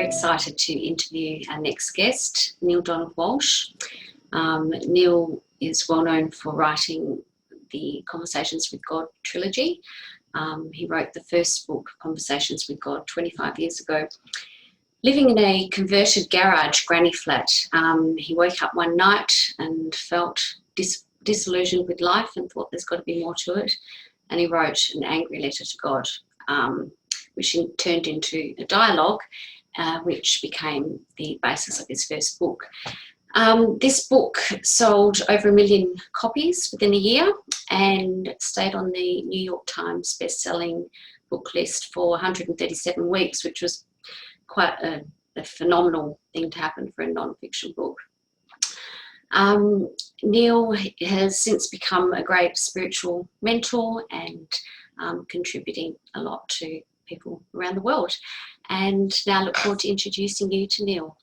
excited to interview our next guest, Neale Donald Walsch. Neale is well known for writing the Conversations with God trilogy. He wrote the first book, Conversations with God, 25 years ago. Living in a converted garage granny flat, he woke up one night and felt disillusioned with life and thought there's got to be more to it. And he wrote an angry letter to God, which turned into a dialogue, which became the basis of his first book. This book sold over 1 million copies within a year and stayed on the New York Times best-selling book list for 137 weeks, which was quite a phenomenal thing to happen for a non-fiction book. Neale has since become a great spiritual mentor and contributing a lot to people around the world. And now I look forward to introducing you to Neale.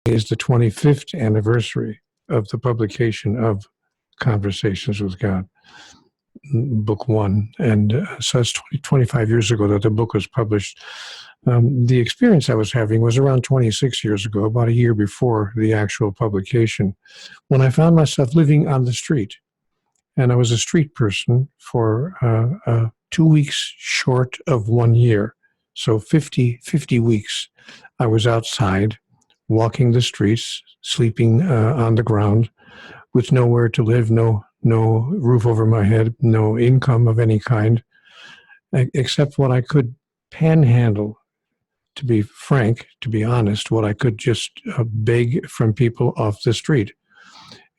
Is the 25th anniversary of the publication of Conversations with God, book 1. And so it's 25 years ago that the book was published. The experience I was having was around 26 years ago, about a year before the actual publication, when I found myself living on the street. And I was a street person for 2 weeks short of 1 year. So 50 weeks I was outside, walking the streets, sleeping on the ground, with nowhere to live, no roof over my head, no income of any kind, except what I could panhandle. To be frank, to be honest, what I could just beg from people off the street.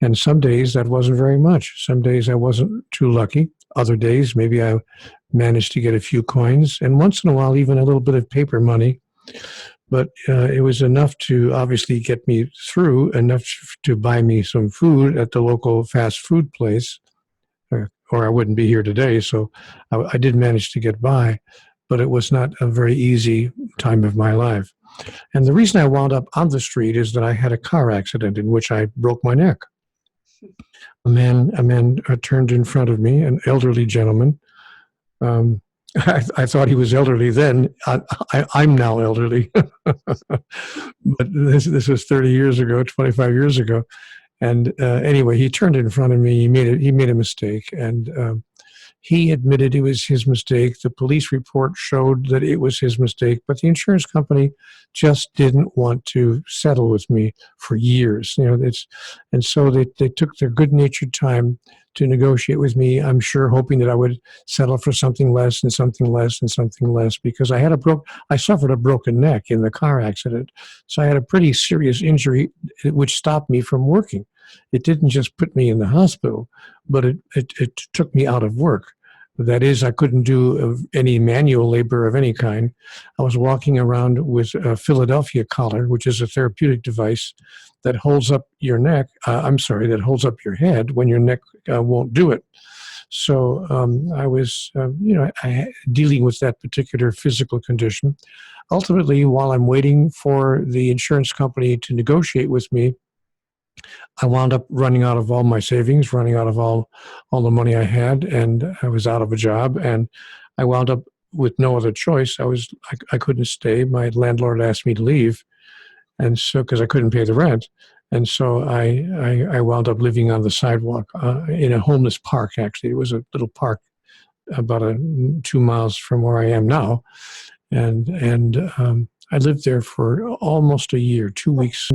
And some days that wasn't very much. Some days I wasn't too lucky. Other days maybe I managed to get a few coins, and once in a while even a little bit of paper money. But it was enough to obviously get me through, enough to buy me some food at the local fast food place, or I wouldn't be here today. So I did manage to get by, but it was not a very easy time of my life. And the reason I wound up on the street is that I had a car accident in which I broke my neck. A man turned in front of me, an elderly gentleman. I thought he was elderly then. I'm now elderly. But this was 30 years ago, 25 years ago. And anyway, he turned in front of me. He made a mistake, and he admitted it was his mistake. The police report showed that it was his mistake, but the insurance company just didn't want to settle with me for years. And so they took their good-natured time to negotiate with me, I'm sure hoping that I would settle for something less and something less and something less, because I suffered a broken neck in the car accident. So I had a pretty serious injury which stopped me from working. It didn't just put me in the hospital, but it took me out of work. That is, I couldn't do any manual labor of any kind. I was walking around with a Philadelphia collar, which is a therapeutic device that holds up your neck. That holds up your head when your neck won't do it. So I was, dealing with that particular physical condition. Ultimately, while I'm waiting for the insurance company to negotiate with me, I wound up running out of all my savings, running out of all the money I had, and I was out of a job, and I wound up with no other choice. I couldn't stay. My landlord asked me to leave, and so because I couldn't pay the rent, and so I wound up living on the sidewalk in a homeless park. Actually, it was a little park about 2 miles from where I am now, and I lived there for almost a year, 2 weeks.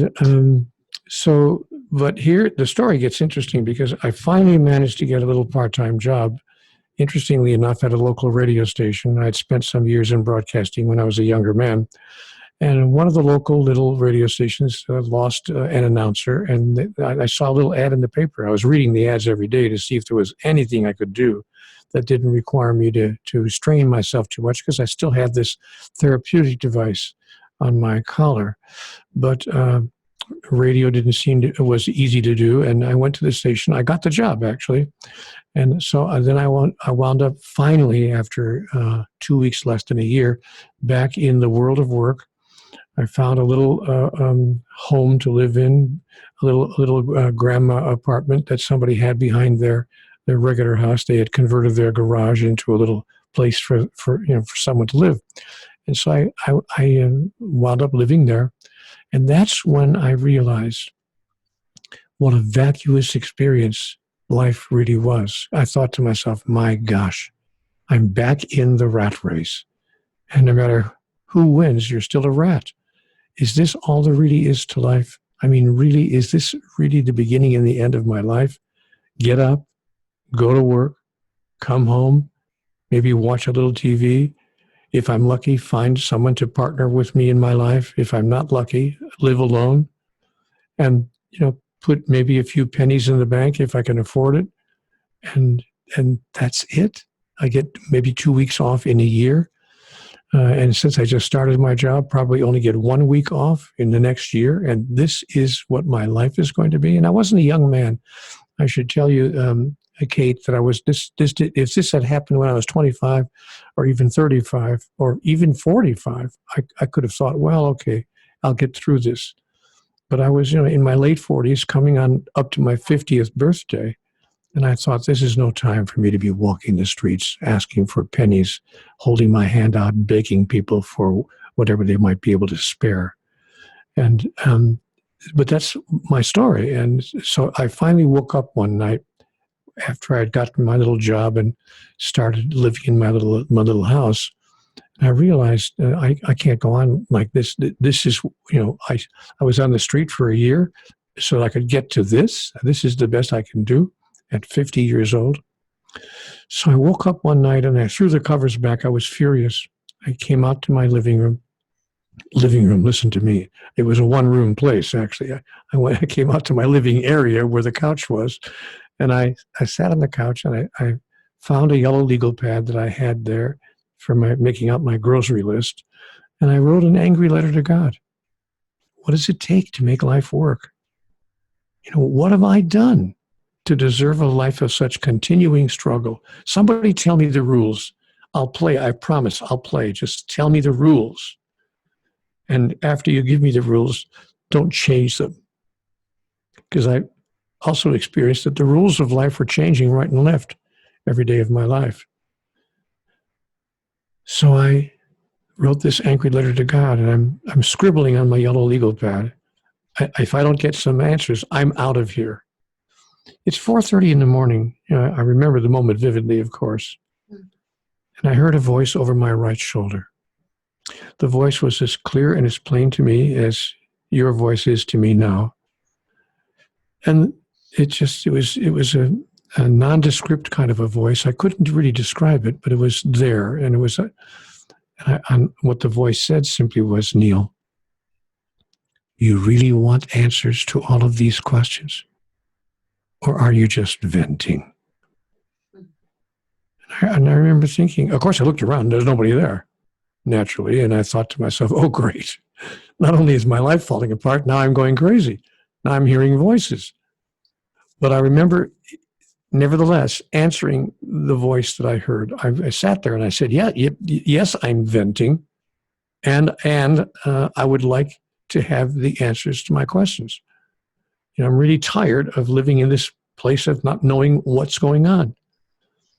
But here the story gets interesting because I finally managed to get a little part-time job, interestingly enough, at a local radio station. I'd spent some years in broadcasting when I was a younger man. And one of the local little radio stations lost an announcer, and I saw a little ad in the paper. I was reading the ads every day to see if there was anything I could do that didn't require me to strain myself too much, because I still had this therapeutic device on my collar. But radio didn't seem to, it was easy to do, and I went to the station. I got the job, actually. And so then I wound up finally, after 2 weeks less than a year, back in the world of work. I found a little home to live in, a little grandma apartment that somebody had behind their regular house. They had converted their garage into a little place for someone to live. And so I wound up living there. And that's when I realized what a vacuous experience life really was. I thought to myself, my gosh, I'm back in the rat race. And no matter who wins, you're still a rat. Is this all there really is to life? I mean, really, is this really the beginning and the end of my life? Get up, go to work, come home, maybe watch a little TV. If I'm lucky, find someone to partner with me in my life. If I'm not lucky, live alone. And, put maybe a few pennies in the bank if I can afford it. And that's it. I get maybe 2 weeks off in a year. And since I just started my job, probably only get 1 week off in the next year. And this is what my life is going to be. And I wasn't a young man. I should tell you, Kate, that I was if this had happened when I was 25 or even 35 or even 45, I could have thought, well, okay, I'll get through this. But I was, in my late 40s, coming on up to my 50th birthday. And I thought, this is no time for me to be walking the streets, asking for pennies, holding my hand out, begging people for whatever they might be able to spare. And, but that's my story. And so I finally woke up one night after I had gotten my little job and started living in my little house. And I realized I can't go on like this. This is, I was on the street for a year so I could get to this. This is the best I can do at 50 years old. So I woke up one night and I threw the covers back. I was furious. I came out to my living room, listen to me. It was a one-room place, actually. I came out to my living area where the couch was, and I sat on the couch and I found a yellow legal pad that I had there for making out my grocery list, and I wrote an angry letter to God. What does it take to make life work? What have I done to deserve a life of such continuing struggle? Somebody tell me the rules. I'll play. I promise I'll play. Just tell me the rules. And after you give me the rules, don't change them. Because I also experienced that the rules of life were changing right and left every day of my life. So I wrote this angry letter to God, and I'm scribbling on my yellow legal pad. If I don't get some answers, I'm out of here. It's 4:30 in the morning. I remember the moment vividly, of course. And I heard a voice over my right shoulder. The voice was as clear and as plain to me as your voice is to me now. And it was a nondescript kind of a voice. I couldn't really describe it, but it was there. And it was, what the voice said simply was, Neale, you really want answers to all of these questions? Or are you just venting? And I remember thinking, of course I looked around, there's nobody there, naturally. And I thought to myself, oh, great. Not only is my life falling apart, now I'm going crazy. Now I'm hearing voices. But I remember, nevertheless, answering the voice that I heard. I sat there and I said, yes, I'm venting. And I would like to have the answers to my questions. I'm really tired of living in this place of not knowing what's going on.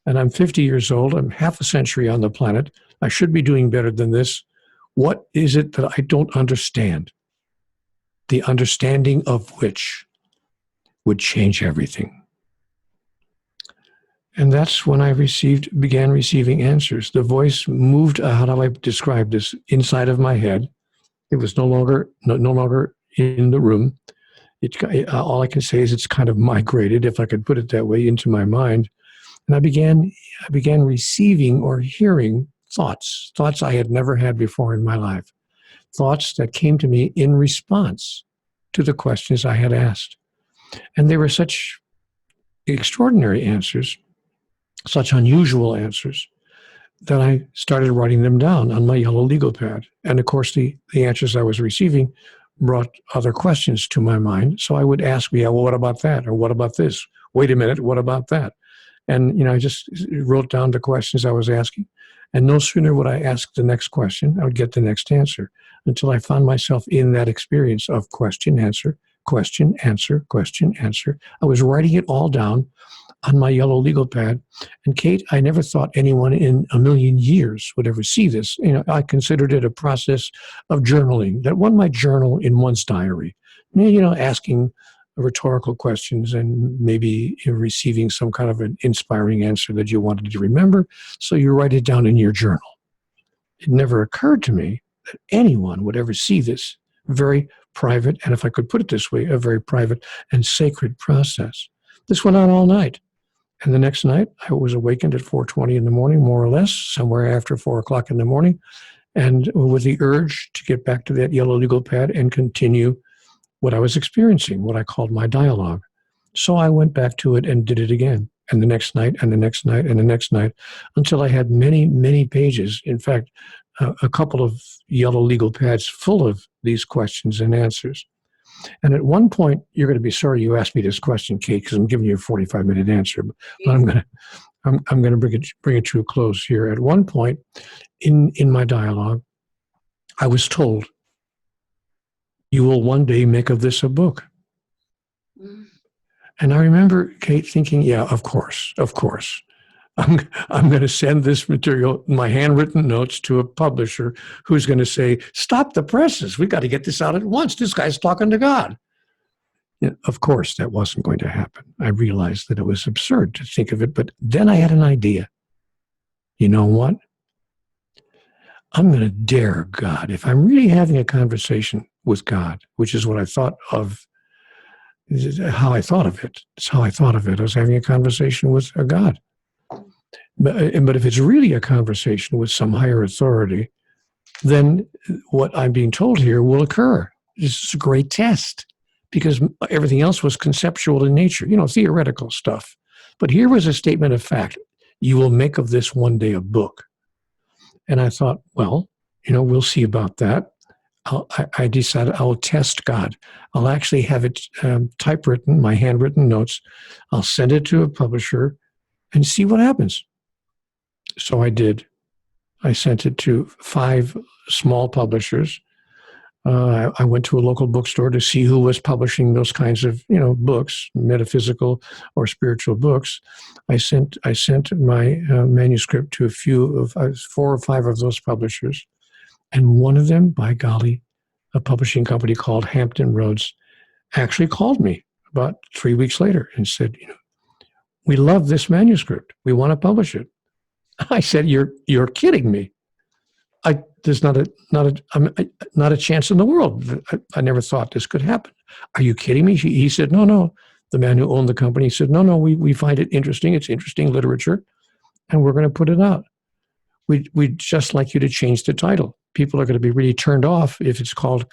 And I'm 50 years old. I'm half a century on the planet. I should be doing better than this. What is it that I don't understand? The understanding of which would change everything. And that's when I began receiving answers. The voice moved, how do I describe this, inside of my head. It was no longer in the room. All I can say is it's kind of migrated, if I could put it that way, into my mind. And I began receiving or hearing thoughts I had never had before in my life, thoughts that came to me in response to the questions I had asked. And they were such extraordinary answers, such unusual answers, that I started writing them down on my yellow legal pad. And of course, the answers I was receiving brought other questions to my mind. So I would ask, well, what about that? Or what about this? Wait a minute, what about that? And, I just wrote down the questions I was asking. And no sooner would I ask the next question, I would get the next answer, until I found myself in that experience of question, answer, question, answer, question, answer. I was writing it all down on my yellow legal pad. And Kate, I never thought anyone in a million years would ever see this. I considered it a process of journaling, that one might journal in one's diary, asking rhetorical questions and maybe receiving some kind of an inspiring answer that you wanted to remember. So you write it down in your journal. It never occurred to me that anyone would ever see this very private, and if I could put it this way, a very private and sacred process. This went on all night. And the next night, I was awakened at 4:20 in the morning, more or less, somewhere after 4 o'clock in the morning, and with the urge to get back to that yellow legal pad and continue what I was experiencing, what I called my dialogue. So I went back to it and did it again, and the next night, and the next night, and the next night, until I had many, many pages. In fact, a couple of yellow legal pads full of these questions and answers. And at one point, you're going to be sorry you asked me this question, Kate, because I'm giving you a 45-minute answer. But I'm going to bring it to a close here. At one point in my dialogue, I was told, "You will one day make of this a book." And I remember Kate thinking, "Yeah, of course. I'm going to send this material, my handwritten notes, to a publisher who's going to say, 'Stop the presses. We've got to get this out at once. This guy's talking to God.'" Of course, that wasn't going to happen. I realized that it was absurd to think of it, but then I had an idea. You know what? I'm going to dare God. If I'm really having a conversation with God, which is what I thought of, how I thought of it. It's how I thought of it. I was having a conversation with a God. But if it's really a conversation with some higher authority, then what I'm being told here will occur. This is a great test, because everything else was conceptual in nature, theoretical stuff. But here was a statement of fact. You will make of this one day a book. And I thought, well, we'll see about that. I decided I'll test God. I'll actually have it typewritten, my handwritten notes. I'll send it to a publisher and see what happens. So I did. I sent it to 5 small publishers. I went to a local bookstore to see who was publishing those kinds of, books, metaphysical or spiritual books. I sent my manuscript to a few of 4 or 5 of those publishers, and one of them, by golly, a publishing company called Hampton Roads, actually called me about 3 weeks later and said, "We love this manuscript. We want to publish it." I said, "You're kidding me. There's not a chance in the world. I never thought this could happen. Are you kidding me?" He said, No. The man who owned the company said, No, we find it interesting. It's interesting literature, and we're going to put it out. We'd just like you to change the title. People are going to be really turned off if it's called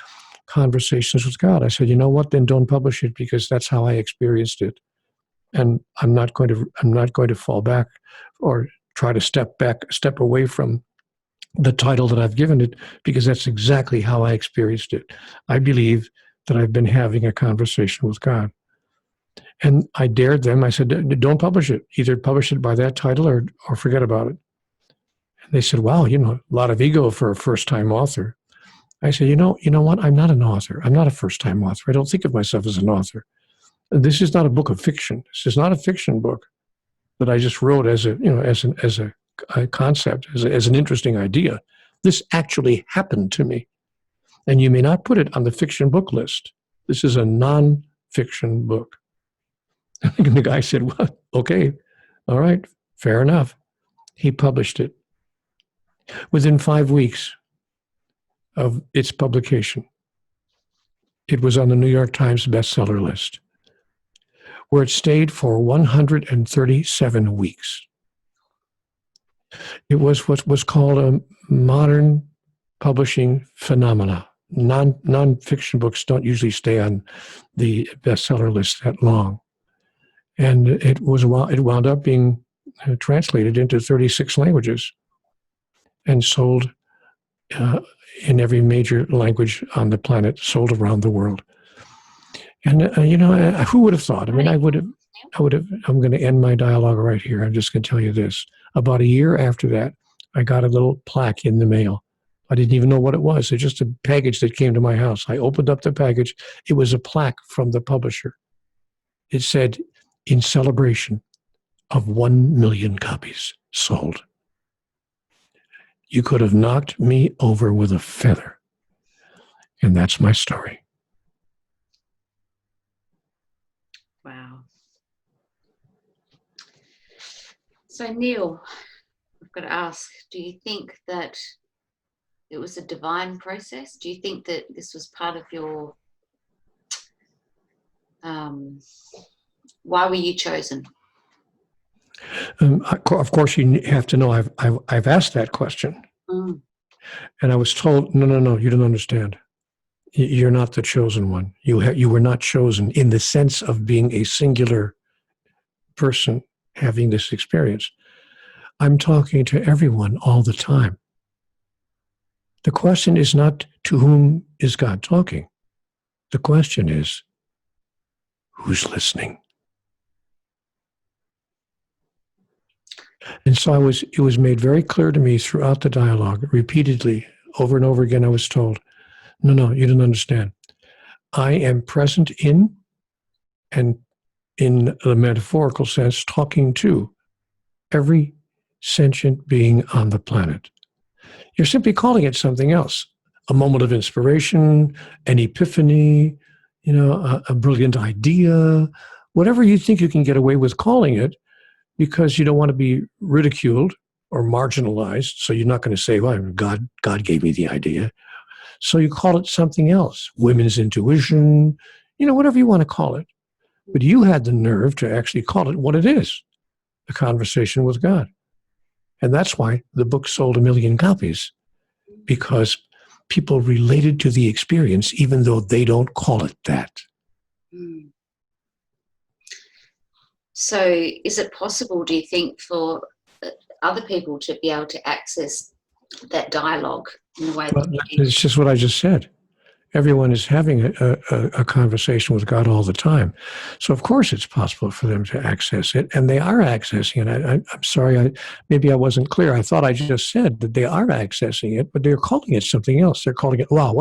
Conversations with God. I said, you know what? Then don't publish it, because that's how I experienced it. And I'm not going to fall back or try to step away from the title that I've given it, because that's exactly how I experienced it. I believe that I've been having a conversation with God. And I dared them. I said, don't publish it. Either publish it by that title or forget about it. And they said, wow, a lot of ego for a first-time author. I said, you know what? I'm not an author. I'm not a first-time author. I don't think of myself as an author. This is not a book of fiction. This is not a fiction book that I just wrote as a concept, as an interesting idea. This actually happened to me. And you may not put it on the fiction book list. This is a non-fiction book. And the guy said, well, okay, all right, fair enough. He published it. Within 5 weeks of its publication, it was on the New York Times bestseller list, where it stayed for 137 weeks. It was what was called a modern publishing phenomena. Non-fiction books don't usually stay on the bestseller list that long. And it wound up being translated into 36 languages and sold in every major language on the planet, sold around the world. And, who would have thought? I mean, I'm going to end my dialogue right here. I'm just going to tell you this. About a year after that, I got a little plaque in the mail. I didn't even know what it was. It's just a package that came to my house. I opened up the package. It was a plaque from the publisher. It said, in celebration of 1 million copies sold. You could have knocked me over with a feather. And that's my story. Wow. So Neale, I've got to ask, do you think that it was a divine process? Do you think that this was part of your, why were you chosen? Of course, you have to know I've asked that question. Mm. And I was told, no, you don't understand. You're not the chosen one. You were not chosen in the sense of being a singular person having this experience. I'm talking to everyone all the time. The question is not to whom is God talking. The question is, who's listening? And so it was made very clear to me throughout the dialogue, repeatedly, over and over again, I was told, no, you don't understand. I am present in, and in the metaphorical sense, talking to every sentient being on the planet. You're simply calling it something else. A moment of inspiration, an epiphany, a brilliant idea, whatever you think you can get away with calling it, because you don't want to be ridiculed or marginalized. So you're not going to say, well, God gave me the idea. So you call it something else, women's intuition, whatever you want to call it. But you had the nerve to actually call it what it is, a conversation with God. And that's why the book sold 1 million copies, because people related to the experience, even though they don't call it that. Mm. So is it possible, do you think, for other people to be able to access that dialogue in the way that you did? It's just what I just said. Everyone is having a conversation with God all the time. So, of course, it's possible for them to access it, and they are accessing it. I'm sorry, maybe I wasn't clear. I thought I just said that they are accessing it, but they're calling it something else. They're calling it, wow,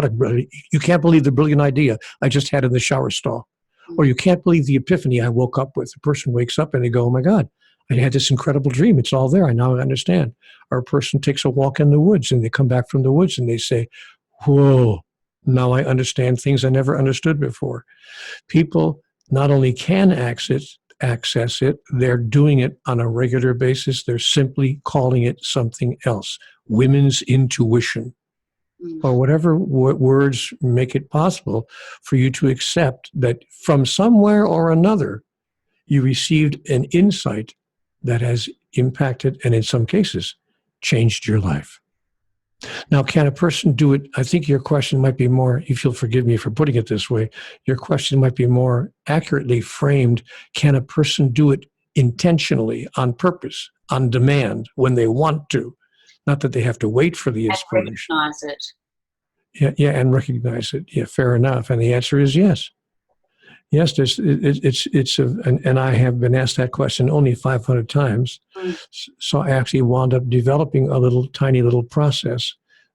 you can't believe the brilliant idea I just had in the shower stall. Mm-hmm. Or you can't believe the epiphany I woke up with. The person wakes up and they go, oh, my God, I had this incredible dream. It's all there. I now understand. Or a person takes a walk in the woods, and they come back from the woods, and they say, whoa. Now I understand things I never understood before. People not only can access it, they're doing it on a regular basis. They're simply calling it something else. Women's intuition, or whatever words make it possible for you to accept that from somewhere or another, you received an insight that has impacted, and in some cases, changed your life. Now, can a person do it? I think your question might be more, if you'll forgive me for putting it this way, your question might be more accurately framed. Can a person do it intentionally, on purpose, on demand, when they want to? Not that they have to wait for the inspiration. And recognize it. Yeah, and recognize it. Yeah, fair enough. And the answer is yes. Yes, and I have been asked that question only 500 times. Mm. So I actually wound up developing a tiny little process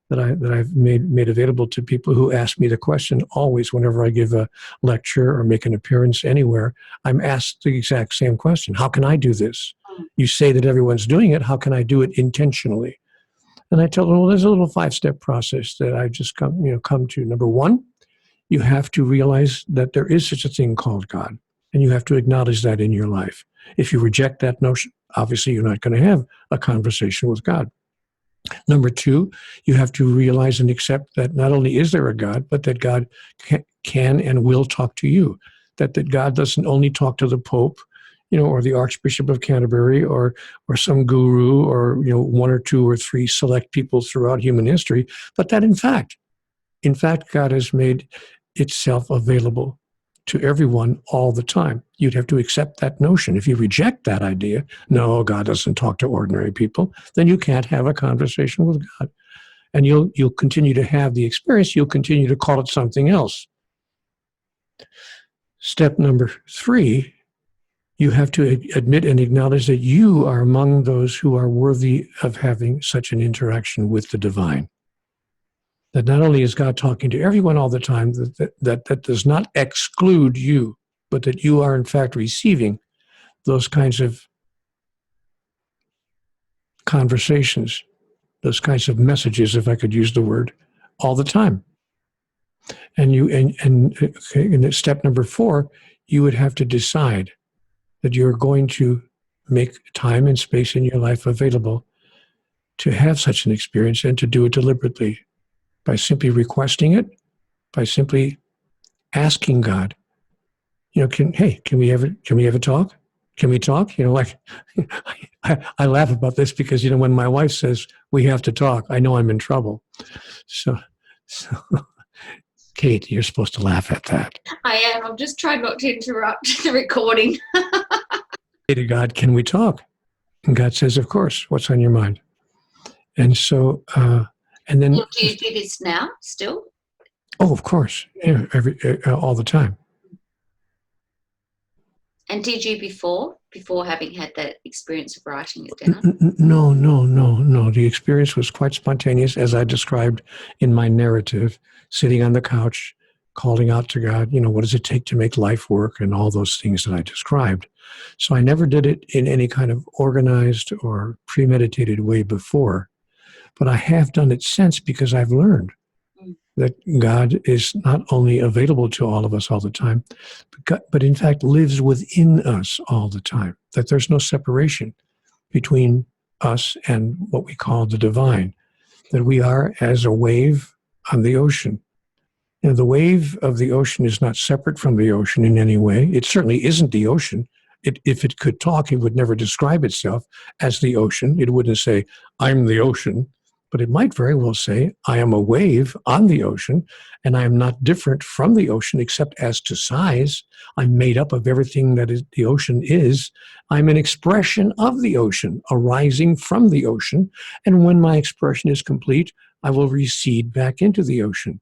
that I've made available to people who ask me the question always whenever I give a lecture or make an appearance anywhere. I'm asked the exact same question. How can I do this? Mm. You say that everyone's doing it. How can I do it intentionally? And I tell them, well, there's a little 5-step process that I just come to. Number one, you have to realize that there is such a thing called God, and you have to acknowledge that in your life. If you reject that notion, obviously you're not going to have a conversation with God. Number two, you have to realize and accept that not only is there a God, but that God can and will talk to you. That God doesn't only talk to the Pope, or the Archbishop of Canterbury, or some guru, or 1 or 2 or 3 select people throughout human history, but that in fact, God has made itself available to everyone all the time. You'd have to accept that notion. If you reject that idea, no, God doesn't talk to ordinary people, then you can't have a conversation with God. And you'll continue to have the experience. You'll continue to call it something else. Step number 3, you have to admit and acknowledge that you are among those who are worthy of having such an interaction with the divine. That not only is God talking to everyone all the time, that does not exclude you, but that you are in fact receiving those kinds of conversations, those kinds of messages, if I could use the word, all the time. And in step number 4, you would have to decide that you're going to make time and space in your life available to have such an experience, and to do it deliberately by simply requesting it, by simply asking God, can we have a talk? Can we talk? I laugh about this because, when my wife says we have to talk, I know I'm in trouble. So Kate, you're supposed to laugh at that. I am. I'm just trying not to interrupt the recording. Say to God, can we talk? And God says, of course. What's on your mind? And so, and then. Do you do this now still? Oh, of course. Yeah, all the time. And did you before having had that experience of writing it down? No. The experience was quite spontaneous, as I described in my narrative, sitting on the couch, calling out to God, what does it take to make life work, and all those things that I described. So I never did it in any kind of organized or premeditated way before, but I have done it since, because I've learned that God is not only available to all of us all the time, but in fact lives within us all the time, that there's no separation between us and what we call the divine, that we are as a wave on the ocean. The wave of the ocean is not separate from the ocean in any way. It certainly isn't the ocean. If it could talk, it would never describe itself as the ocean. It wouldn't say, I'm the ocean. But it might very well say, I am a wave on the ocean, and I am not different from the ocean except as to size. I'm made up of everything that the ocean is. I'm an expression of the ocean, arising from the ocean. And when my expression is complete, I will recede back into the ocean.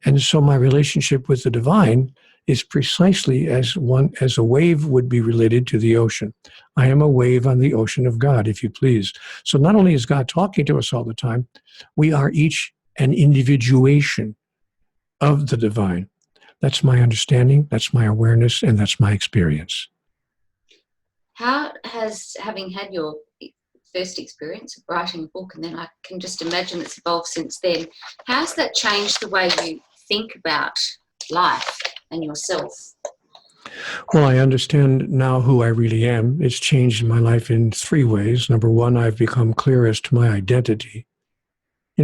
And so my relationship with the divine is precisely as a wave would be related to the ocean. I am a wave on the ocean of God, if you please. So not only is God talking to us all the time, we are each an individuation of the divine. That's my understanding, that's my awareness, and that's my experience. How has, having had your first experience of writing a book, and then I can just imagine it's evolved since then, how's that changed the way you think about life and yourself? Well, I understand now who I really am. It's changed my life in 3 ways. Number 1, I've become clear as to my identity.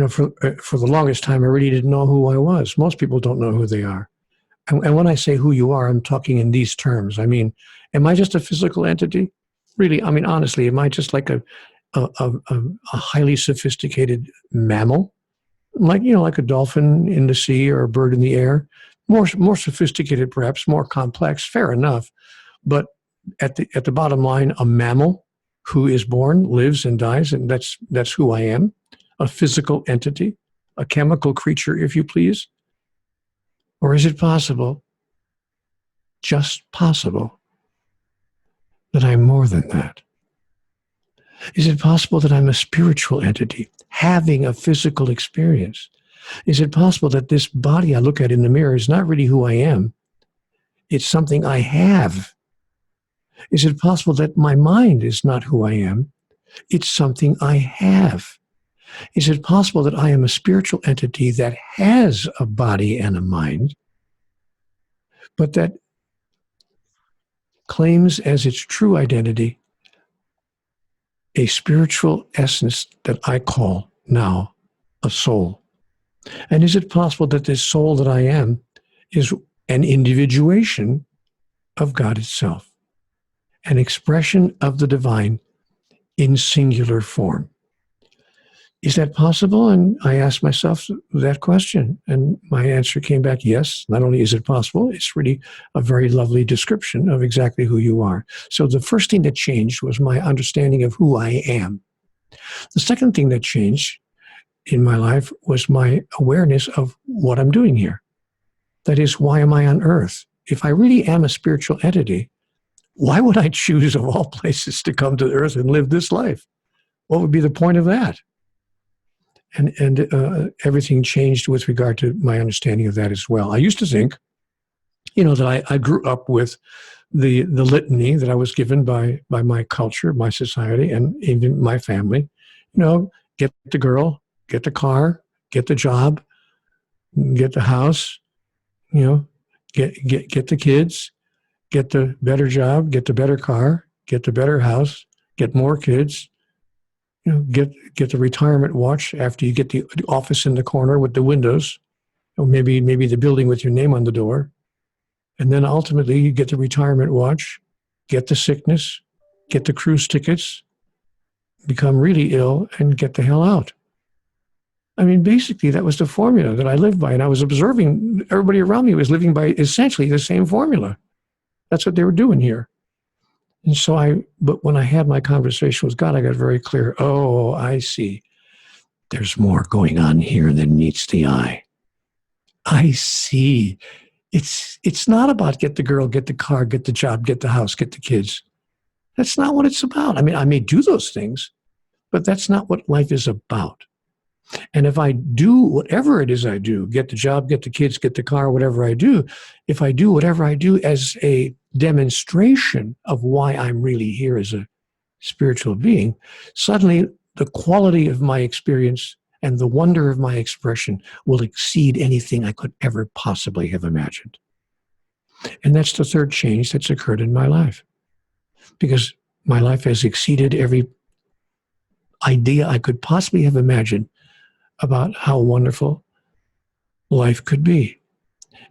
For the longest time, I really didn't know who I was. Most people don't know who they are. And when I say who you are, I'm talking in these terms. I mean, am I just a physical entity? Really, I mean, honestly, am I just like a highly sophisticated mammal? Like a dolphin in the sea or a bird in the air? More sophisticated, perhaps, more complex, fair enough. But at the bottom line, a mammal who is born, lives, and dies, and that's who I am, a physical entity, a chemical creature, if you please. Or is it possible, just possible, that I'm more than that? Is it possible that I'm a spiritual entity, having a physical experience? Is it possible that this body I look at in the mirror is not really who I am? It's something I have. Is it possible that my mind is not who I am? It's something I have. Is it possible that I am a spiritual entity that has a body and a mind, but that claims as its true identity a spiritual essence that I call now a soul? And is it possible that this soul that I am is an individuation of God itself, an expression of the divine in singular form? Is that possible? And I asked myself that question, and my answer came back, yes. Not only is it possible, it's really a very lovely description of exactly who you are. So the first thing that changed was my understanding of who I am. The second thing that changed in my life was my awareness of what I'm doing here. That is, why am I on earth? If I really am a spiritual entity, why would I choose of all places to come to earth and live this life? What would be the point of that? And everything changed with regard to my understanding of that as well. I used to think, that I grew up with the litany that I was given by my culture, my society, and even my family. You know, get the girl, get the car, get the job, get the house. You know, get the kids, get the better job, get the better car, get the better house, get more kids. You know, get the retirement watch after you get the office in the corner with the windows, or maybe the building with your name on the door. And then ultimately you get the retirement watch, get the sickness, get the cruise tickets, become really ill, and get the hell out. I mean, basically, that was the formula that I lived by. And I was observing everybody around me was living by essentially the same formula. That's what they were doing here. And so but when I had my conversation with God, I got very clear. Oh, I see. There's more going on here than meets the eye. I see. It's not about get the girl, get the car, get the job, get the house, get the kids. That's not what it's about. I mean, I may do those things, but that's not what life is about. And if I do whatever it is I do, get the job, get the kids, get the car, whatever I do, if I do whatever I do as a demonstration of why I'm really here as a spiritual being, suddenly the quality of my experience and the wonder of my expression will exceed anything I could ever possibly have imagined. And that's the third change that's occurred in my life. Because my life has exceeded every idea I could possibly have imagined about how wonderful life could be.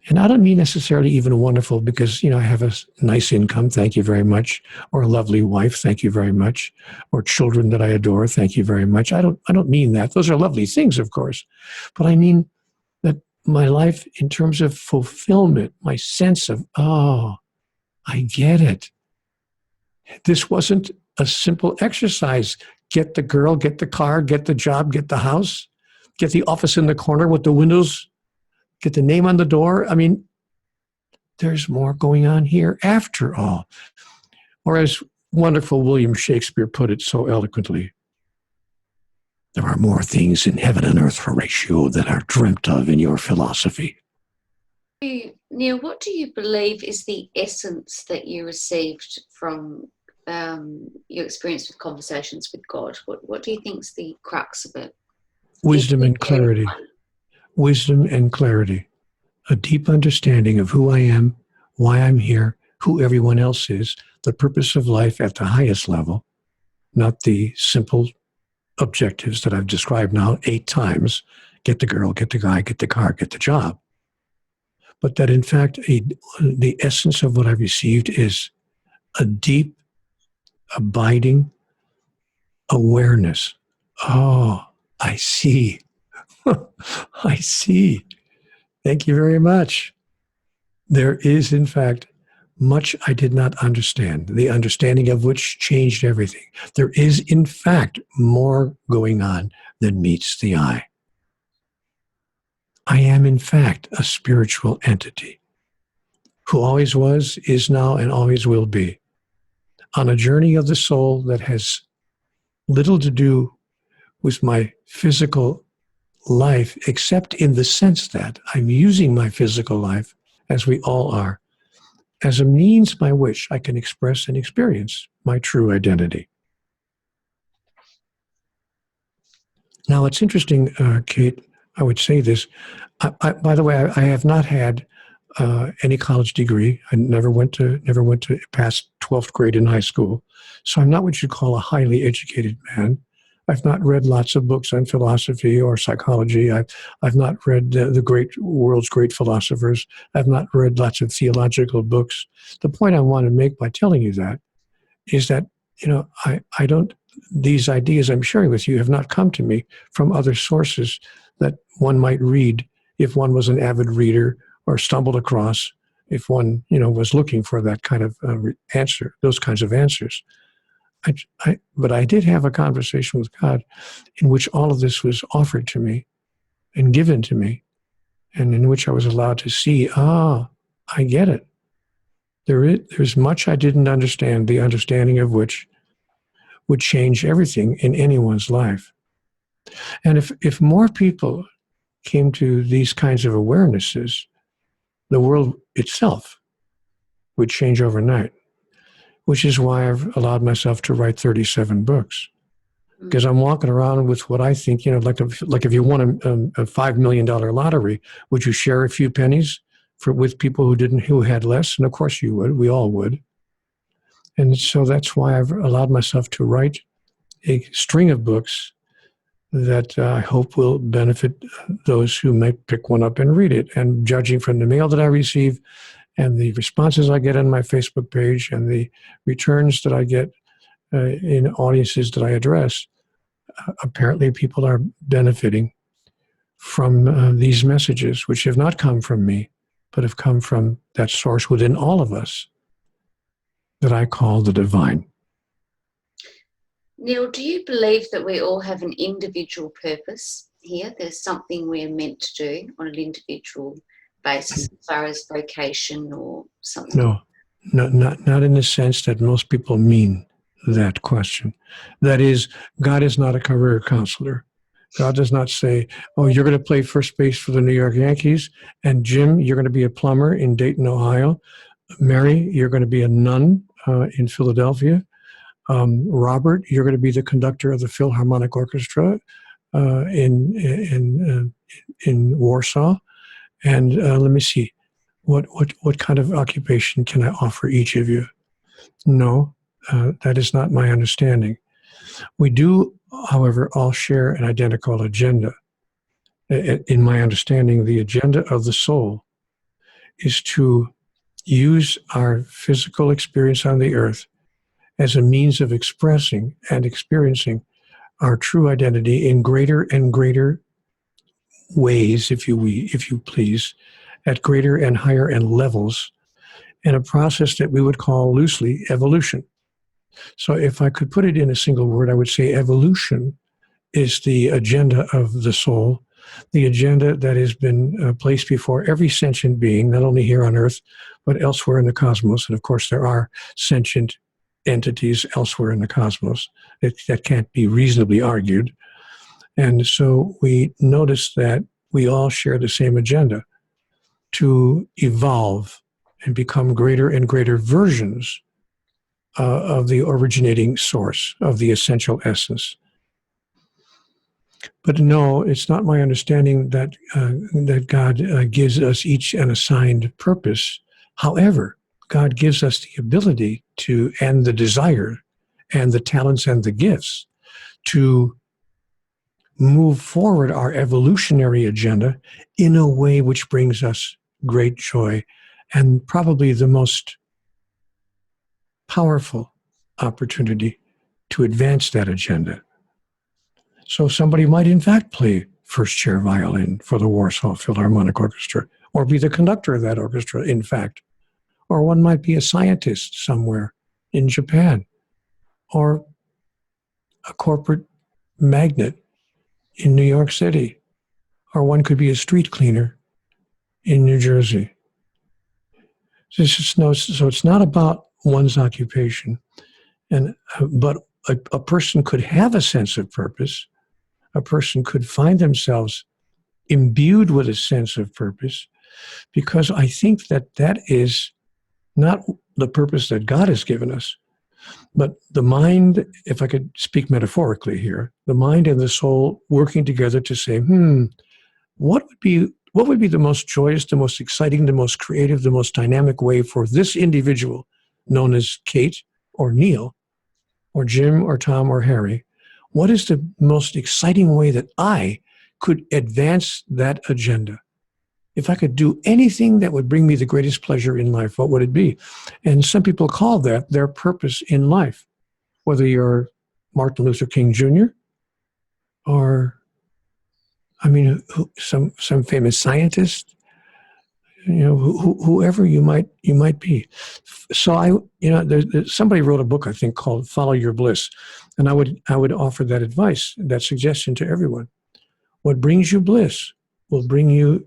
And I don't mean necessarily even wonderful because, you know, I have a nice income, thank you very much, or a lovely wife, thank you very much, or children that I adore, thank you very much. I don't mean that. Those are lovely things, of course. But I mean that my life in terms of fulfillment, my sense of, oh, I get it. This wasn't a simple exercise. Get the girl, get the car, get the job, get the house, get the office in the corner with the windows, get the name on the door. I mean, there's more going on here after all. Or as wonderful William Shakespeare put it so eloquently, there are more things in heaven and earth, Horatio, that are dreamt of in your philosophy. Neale, what do you believe is the essence that you received from your experience with conversations with God? What do you think is the crux of it? Wisdom and clarity. Wisdom and clarity. A deep understanding of who I am, why I'm here, who everyone else is, the purpose of life at the highest level, not the simple objectives that I've described now 8 times. Get the girl, get the guy, get the car, get the job. But that in fact, the essence of what I've received is a deep, abiding awareness. Oh, I see. I see. Thank you very much. There is, in fact, much I did not understand, the understanding of which changed everything. There is, in fact, more going on than meets the eye. I am, in fact, a spiritual entity who always was, is now, and always will be, on a journey of the soul that has little to do with my physical life, except in the sense that I'm using my physical life, as we all are, as a means by which I can express and experience my true identity. Now, it's interesting, Kate, I would say this. By the way, I have not had any college degree. I never went to past 12th grade in high school. So I'm not what you'd call a highly educated man. I've not read lots of books on philosophy or psychology. I've not read the world's great philosophers. I've not read lots of theological books. The point I want to make by telling you that is that, you know, I don't, these ideas I'm sharing with you have not come to me from other sources that one might read if one was an avid reader or stumbled across if one, you know, was looking for that kind of answer, those kinds of answers. But I did have a conversation with God in which all of this was offered to me and given to me, and in which I was allowed to see, I get it. There's much I didn't understand, the understanding of which would change everything in anyone's life. And if more people came to these kinds of awarenesses, the world itself would change overnight, which is why I've allowed myself to write 37 books. Because I'm walking around with what I think, like if you won a $5 million lottery, would you share a few pennies with people who had less? And of course you would. We all would. And so that's why I've allowed myself to write a string of books that I hope will benefit those who might pick one up and read it. And judging from the mail that I receive and the responses I get on my Facebook page and the returns that I get in audiences that I address, apparently people are benefiting from these messages, which have not come from me, but have come from that source within all of us that I call the divine. Neale, do you believe that we all have an individual purpose here? There's something we're meant to do on an individual basis as far as vocation or something? No, not in the sense that most people mean that question. That is, God is not a career counselor. God does not say, oh, you're going to play first base for the New York Yankees, and Jim, you're going to be a plumber in Dayton, Ohio. Mary, you're going to be a nun in Philadelphia. Robert, you're going to be the conductor of the Philharmonic Orchestra in Warsaw. And let me see, what kind of occupation can I offer each of you? No, that is not my understanding. We do, however, all share an identical agenda. In my understanding, the agenda of the soul is to use our physical experience on the earth as a means of expressing and experiencing our true identity in greater and greater ways, if you please, at greater and higher and levels, in a process that we would call loosely evolution. So if I could put it in a single word, I would say evolution is the agenda of the soul, the agenda that has been placed before every sentient being, not only here on Earth, but elsewhere in the cosmos. And of course, there are sentient entities elsewhere in the cosmos that can't be reasonably argued. And so we notice that we all share the same agenda to evolve and become greater and greater versions of the originating source, of the essential essence. But no, it's not my understanding that that God gives us each an assigned purpose. However, God gives us the ability to, and the desire, and the talents and the gifts to move forward our evolutionary agenda in a way which brings us great joy and probably the most powerful opportunity to advance that agenda. So somebody might in fact play first chair violin for the Warsaw Philharmonic Orchestra, or be the conductor of that orchestra, in fact. Or one might be a scientist somewhere in Japan, or a corporate magnate in New York City, or one could be a street cleaner in New Jersey. So it's not about one's occupation, but a person could have a sense of purpose. A person could find themselves imbued with a sense of purpose, because I think that is not the purpose that God has given us, but the mind, if I could speak metaphorically here, the mind and the soul working together to say, what would be the most joyous, the most exciting, the most creative, the most dynamic way for this individual, known as Kate or Neale or Jim or Tom or Harry? What is the most exciting way that I could advance that agenda? If I could do anything that would bring me the greatest pleasure in life, what would it be? And some people call that their purpose in life, whether you're Martin Luther King Jr. or, some famous scientist, whoever you might be. So somebody wrote a book, I think, called "Follow Your Bliss," and I would offer that advice, that suggestion to everyone. What brings you bliss will bring you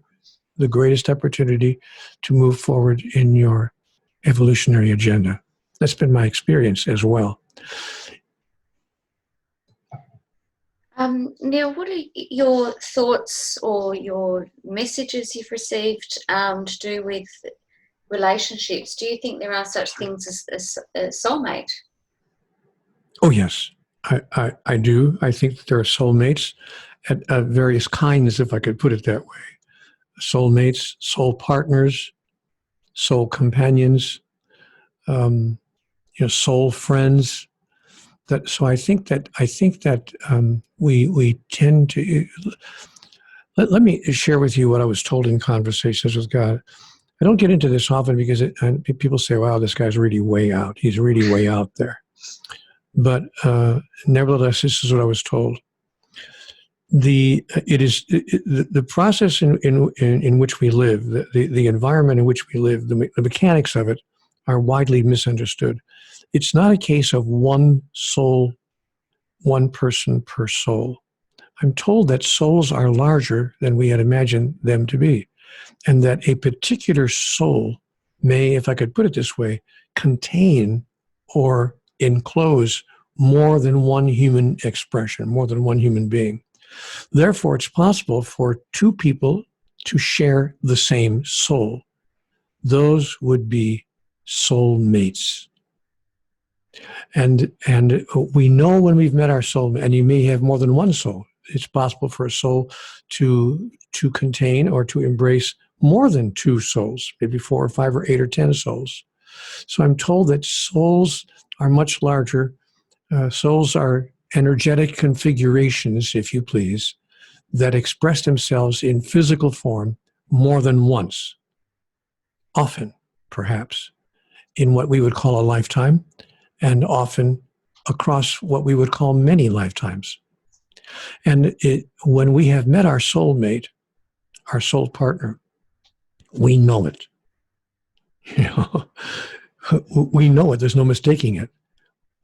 the greatest opportunity to move forward in your evolutionary agenda. That's been my experience as well. Neale, what are your thoughts or your messages you've received to do with relationships, do you think there are such things as a soulmate? Oh, yes, I do. I think that there are soulmates at various kinds, if I could put it that way. Soulmates, soul partners, soul companions, soul friends. So I think that we tend to. Let me share with you what I was told in conversations with God. I don't get into this often because people say, "Wow, this guy's really way out. He's really way out there." But nevertheless, this is what I was told. The process in which we live, the environment in which we live, the mechanics of it are widely misunderstood. It's not a case of one soul, one person per soul. I'm told that souls are larger than we had imagined them to be, and that a particular soul may, if I could put it this way, contain or enclose more than one human expression, more than one human being. Therefore, it's possible for two people to share the same soul. Those would be soulmates. And we know when we've met our soul, and you may have more than one soul. It's possible for a soul to contain or to embrace more than two souls, maybe 4 or 5 or 8 or 10 souls. So I'm told that souls are much larger. Souls are energetic configurations, if you please, that express themselves in physical form more than once, often, perhaps, in what we would call a lifetime, and often across what we would call many lifetimes. And when we have met our soulmate, our soul partner, we know it. We know it. There's no mistaking it.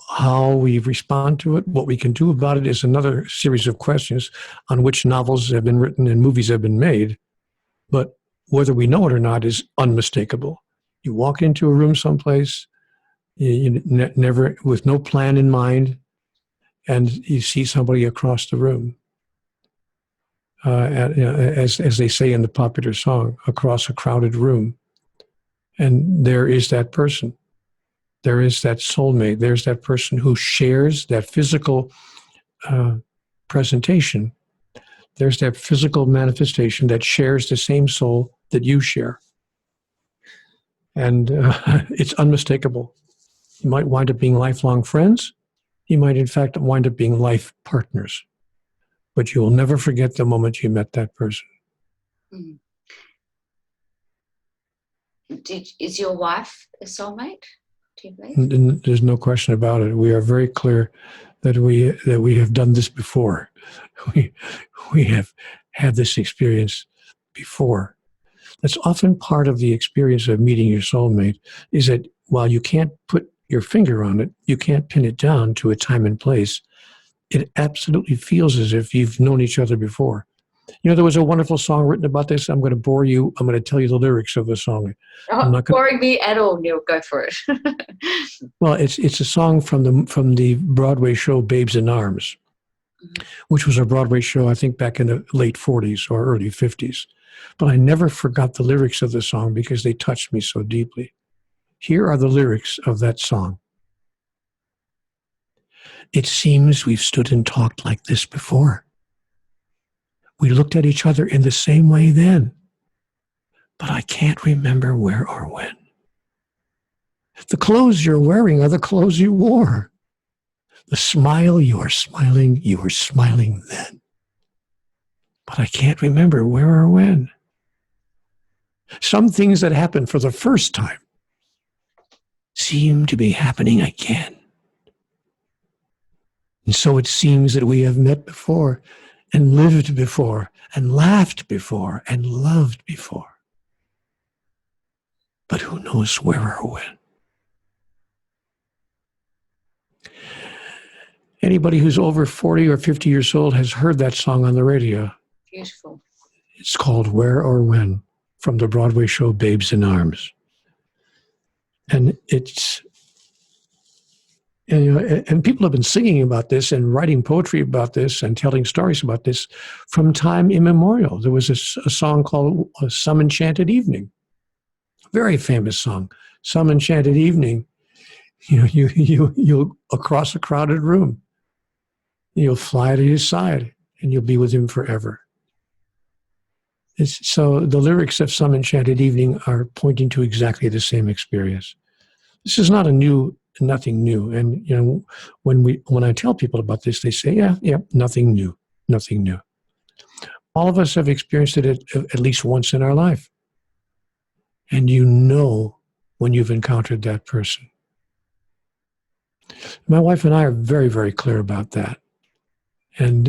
How we respond to it, what we can do about it is another series of questions on which novels have been written and movies have been made. But whether we know it or not is unmistakable. You walk into a room someplace, never with no plan in mind, and you see somebody across the room. As they say in the popular song, across a crowded room. And there is that person. There is that soulmate. There's that person who shares that physical presentation. There's that physical manifestation that shares the same soul that you share. And it's unmistakable. You might wind up being lifelong friends. You might, in fact, wind up being life partners. But you will never forget the moment you met that person. Mm. Is your wife a soulmate? Do you believe? There's no question about it. We are very clear that we have done this before. We have had this experience before. That's often part of the experience of meeting your soulmate, is that while you can't put your finger on it, you can't pin it down to a time and place, it absolutely feels as if you've known each other before. There was a wonderful song written about this. I'm going to bore you. I'm going to tell you the lyrics of the song. I'm not boring me at all, Neale. Go for it. Well, it's a song from the Broadway show Babes in Arms, which was a Broadway show, I think, back in the late 40s or early 50s. But I never forgot the lyrics of the song because they touched me so deeply. Here are the lyrics of that song. It seems we've stood and talked like this before. We looked at each other in the same way then, but I can't remember where or when. The clothes you're wearing are the clothes you wore. The smile you were smiling then, but I can't remember where or when. Some things that happened for the first time seem to be happening again. And so it seems that we have met before, and lived before, and laughed before, and loved before. But who knows where or when? Anybody who's over 40 or 50 years old has heard that song on the radio. Beautiful. It's called Where or When, from the Broadway show Babes in Arms. And and people have been singing about this and writing poetry about this and telling stories about this from time immemorial. There was a song called Some Enchanted Evening. Very famous song. Some enchanted evening, you'll across a crowded room. You'll fly to his side and you'll be with him forever. So the lyrics of Some Enchanted Evening are pointing to exactly the same experience. This is not nothing new. And when I tell people about this, they say, yeah, nothing new. All of us have experienced it at least once in our life. And when you've encountered that person. My wife and I are very, very clear about that. And,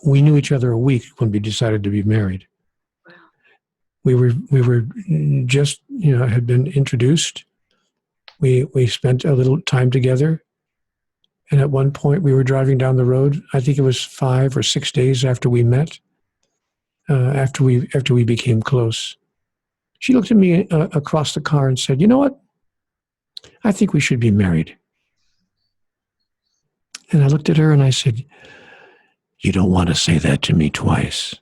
we knew each other a week when we decided to be married. Wow. We were just, had been introduced. We spent a little time together. And at one point we were driving down the road. I think it was 5 or 6 days after we met, after we became close. She looked at me across the car and said, "You know what? I think we should be married." And I looked at her and I said, "You don't want to say that to me twice."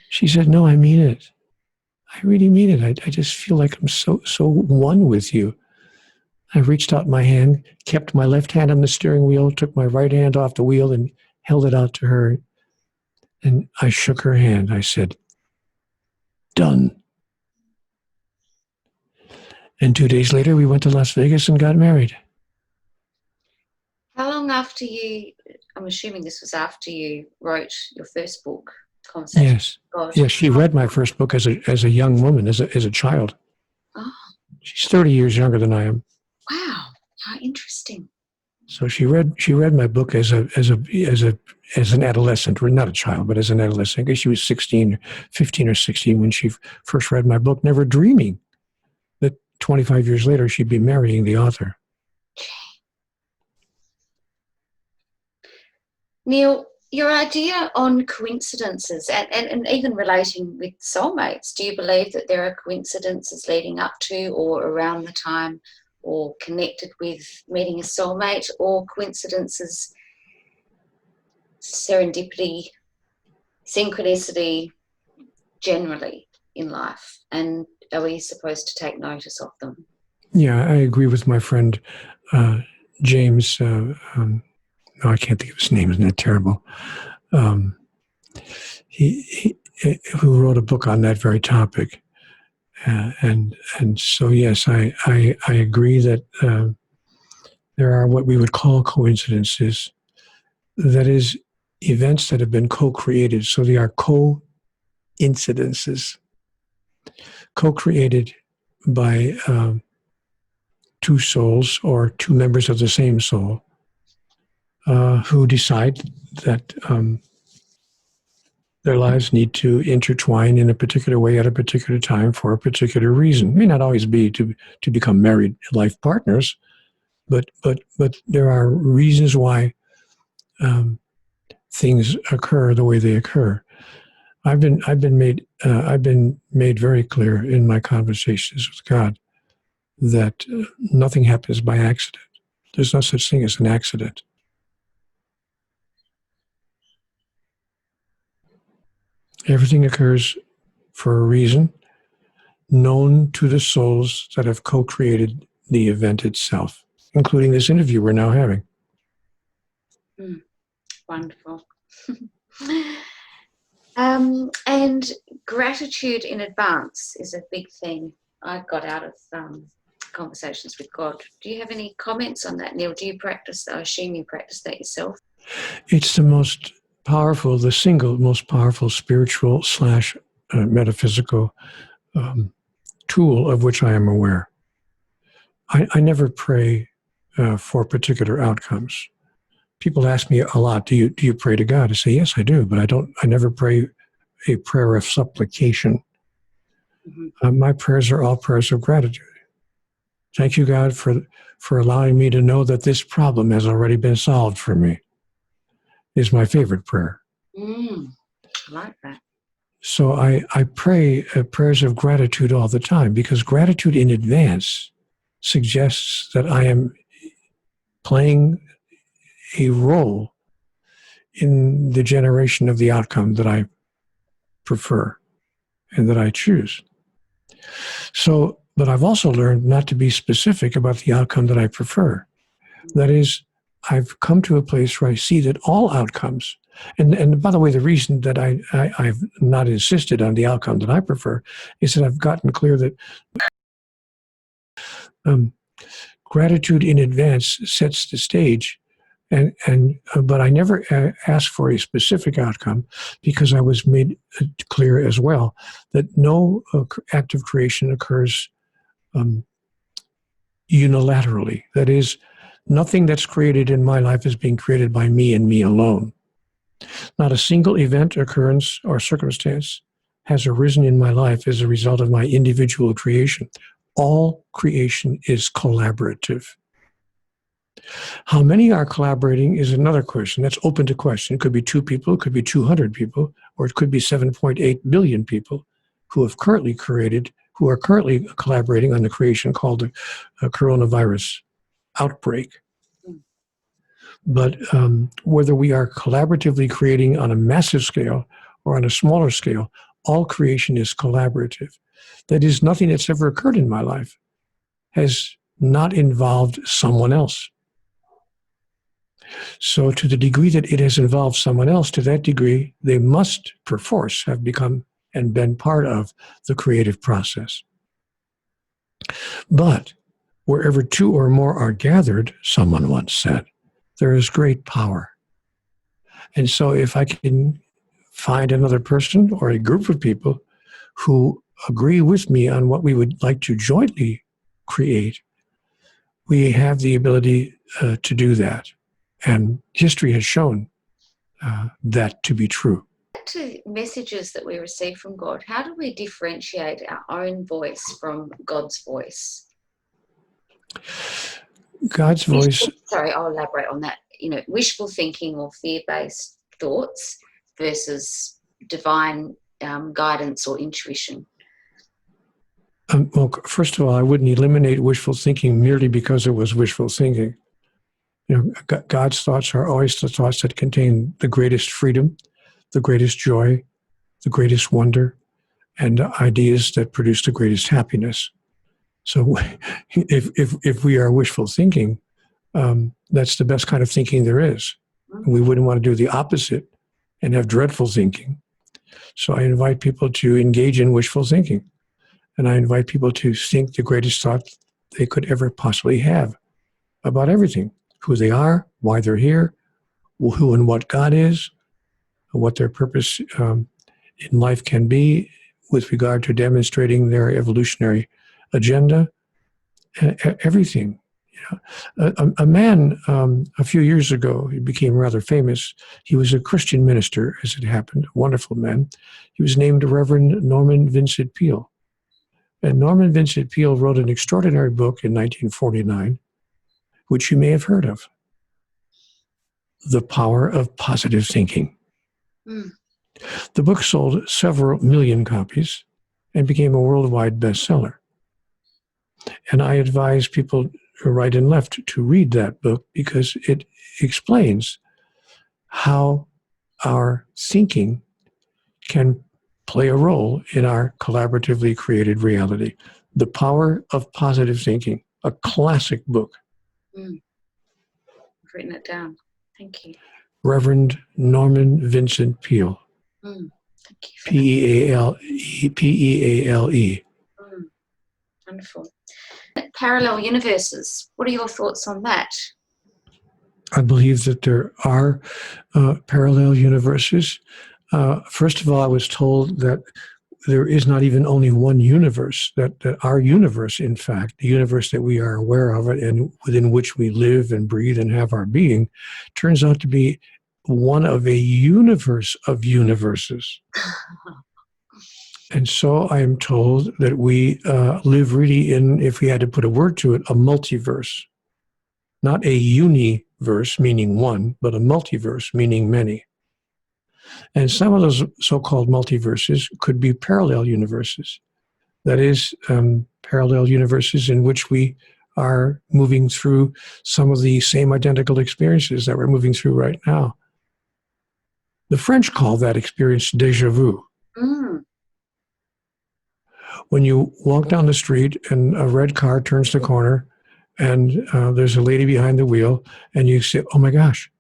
She said, "No, I mean it. I really mean it. I just feel like I'm so one with you." I reached out my hand, kept my left hand on the steering wheel, took my right hand off the wheel and held it out to her. And I shook her hand. I said, "Done." And 2 days later, we went to Las Vegas and got married. How long after I'm assuming this was after you wrote your first book, Conversation Yes. with God. Yes, she read my first book as a young woman, as a child. Oh. She's 30 years younger than I am. Wow, how interesting. So she read my book as an adolescent, or not a child, but as an adolescent. I guess she was 15 or 16 when she first read my book, never dreaming that 25 years later she'd be marrying the author. Neale, your idea on coincidences and even relating with soulmates, do you believe that there are coincidences leading up to or around the time or connected with meeting a soulmate, or coincidences, serendipity, synchronicity generally in life? And are we supposed to take notice of them? Yeah, I agree with my friend James. I can't think of his name. Isn't that terrible? He who wrote a book on that very topic. And so, yes, I agree that there are what we would call coincidences. That is, events that have been co-created. So they are co-incidences, co-created by two souls or two members of the same soul who decide that their lives need to intertwine in a particular way at a particular time for a particular reason. It may not always be to become married life partners, but there are reasons why things occur the way they occur. I've been made very clear in my conversations with God that nothing happens by accident. There's no such thing as an accident. Everything occurs for a reason, known to the souls that have co-created the event itself, including this interview we're now having. Wonderful. And gratitude in advance is a big thing I got out of conversations with God. Do you have any comments on that, Neale? Do you practice that? I assume you practice that yourself. It's the single most powerful spiritual / metaphysical tool of which I am aware. I never pray for particular outcomes. People ask me a lot, do you pray to God? I say, yes, I do, but I never pray a prayer of supplication. Mm-hmm. My prayers are all prayers of gratitude. Thank you, God, for allowing me to know that this problem has already been solved for me, is my favorite prayer. I like that. So I pray prayers of gratitude all the time, because gratitude in advance suggests that I am playing a role in the generation of the outcome that I prefer. and that I choose. So, but I've also learned not to be specific about the outcome that I prefer. That is, I've come to a place where I see that all outcomes, and by the way, the reason that I've not insisted on the outcome that I prefer is that I've gotten clear that gratitude in advance sets the stage, but I never asked for a specific outcome because I was made clear as well that no act of creation occurs unilaterally. That is, nothing that's created in my life is being created by me and me alone. Not a single event, occurrence, or circumstance has arisen in my life as a result of my individual creation. All creation is collaborative. How many are collaborating is another question. That's open to question. It could be 2 people, it could be 200 people, or it could be 7.8 billion people who are currently collaborating on the creation called the coronavirus outbreak. But whether we are collaboratively creating on a massive scale or on a smaller scale, all creation is collaborative. That is, nothing that's ever occurred in my life has not involved someone else. So to the degree that it has involved someone else, to that degree, they must perforce have become and been part of the creative process. But wherever 2 or more are gathered, someone once said, there is great power. And so if I can find another person or a group of people who agree with me on what we would like to jointly create, we have the ability to do that. And history has shown that to be true. To messages that we receive from God, how do we differentiate our own voice from God's voice? God's voice. Sorry, I'll elaborate on that. Wishful thinking or fear-based thoughts versus divine guidance or intuition. Well, first of all, I wouldn't eliminate wishful thinking merely because it was wishful thinking. God's thoughts are always the thoughts that contain the greatest freedom, the greatest joy, the greatest wonder, and ideas that produce the greatest happiness. So if we are wishful thinking, that's the best kind of thinking there is. We wouldn't want to do the opposite and have dreadful thinking. So I invite people to engage in wishful thinking. And I invite people to think the greatest thought they could ever possibly have about everything. Who they are, why they're here, who and what God is, what their purpose in life can be with regard to demonstrating their evolutionary agenda, everything. A man a few years ago, he became rather famous. He was a Christian minister, as it happened, a wonderful man. He was named Reverend Norman Vincent Peale. And Norman Vincent Peale wrote an extraordinary book in 1949, which you may have heard of, The Power of Positive Thinking. The book sold several million copies and became a worldwide bestseller. And I advise people right and left to read that book because it explains how our thinking can play a role in our collaboratively created reality. The Power of Positive Thinking, a classic book. I've written it down. Thank you. Reverend Norman Vincent Peale. Thank you. Peale. Wonderful. Parallel universes. What are your thoughts on that? I believe that there are parallel universes. First of all, I was told that there is not even only one universe, that our universe, in fact, the universe that we are aware of and within which we live and breathe and have our being, turns out to be one of a universe of universes. And so I am told that we live really in, if we had to put a word to it, a multiverse. Not a universe, meaning one, but a multiverse, meaning many. And some of those so-called multiverses could be parallel universes. That is, parallel universes in which we are moving through some of the same identical experiences that we're moving through right now. The French call that experience déjà vu. when you walk down the street and a red car turns the corner and there's a lady behind the wheel and you say, oh my gosh,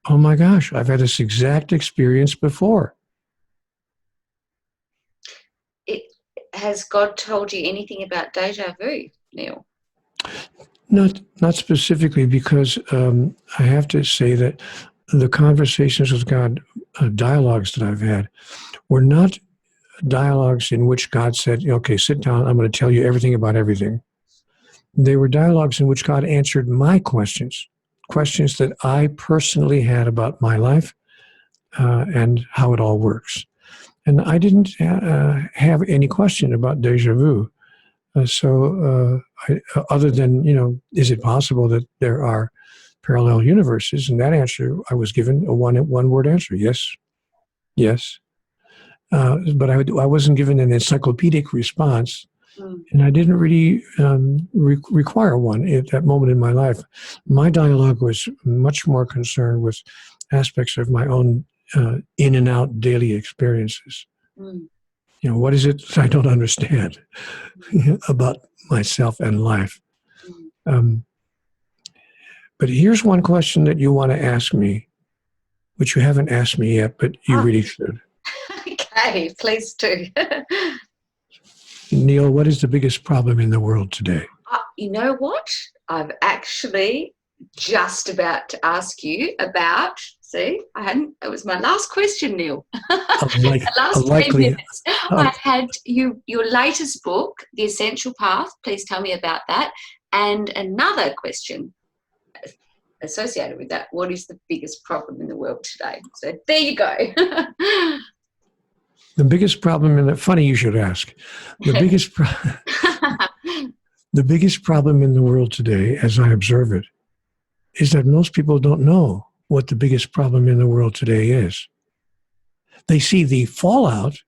I've had this exact experience before. Has God told you anything about deja vu, Neale? Not specifically, because I have to say that the conversations with God, dialogues that I've had, were not dialogues in which God said, okay, sit down, I'm going to tell you everything about everything. They were dialogues in which God answered my questions that I personally had about my life and how it all works. And I didn't have any question about deja vu. Other than, is it possible that there are parallel universes? And that answer, I was given a one-word answer, yes. But I wasn't given an encyclopedic response, and I didn't really require one at that moment in my life. My dialogue was much more concerned with aspects of my own in and out daily experiences. What is it that I don't understand about myself and life? But here's one question that you want to ask me, which you haven't asked me yet, but you really should. Okay, please do. Neale, what is the biggest problem in the world today? You know what? I'm actually just about to ask you about. See, I hadn't. It was my last question, Neale. The last 10 minutes. I had your latest book, The Essential Path. Please tell me about that. And another question associated with that: what is the biggest problem in the world today? So there you go. The biggest problem funny you should ask. The biggest problem in the world today, as I observe it, is that most people don't know what the biggest problem in the world today is. They see the fallout,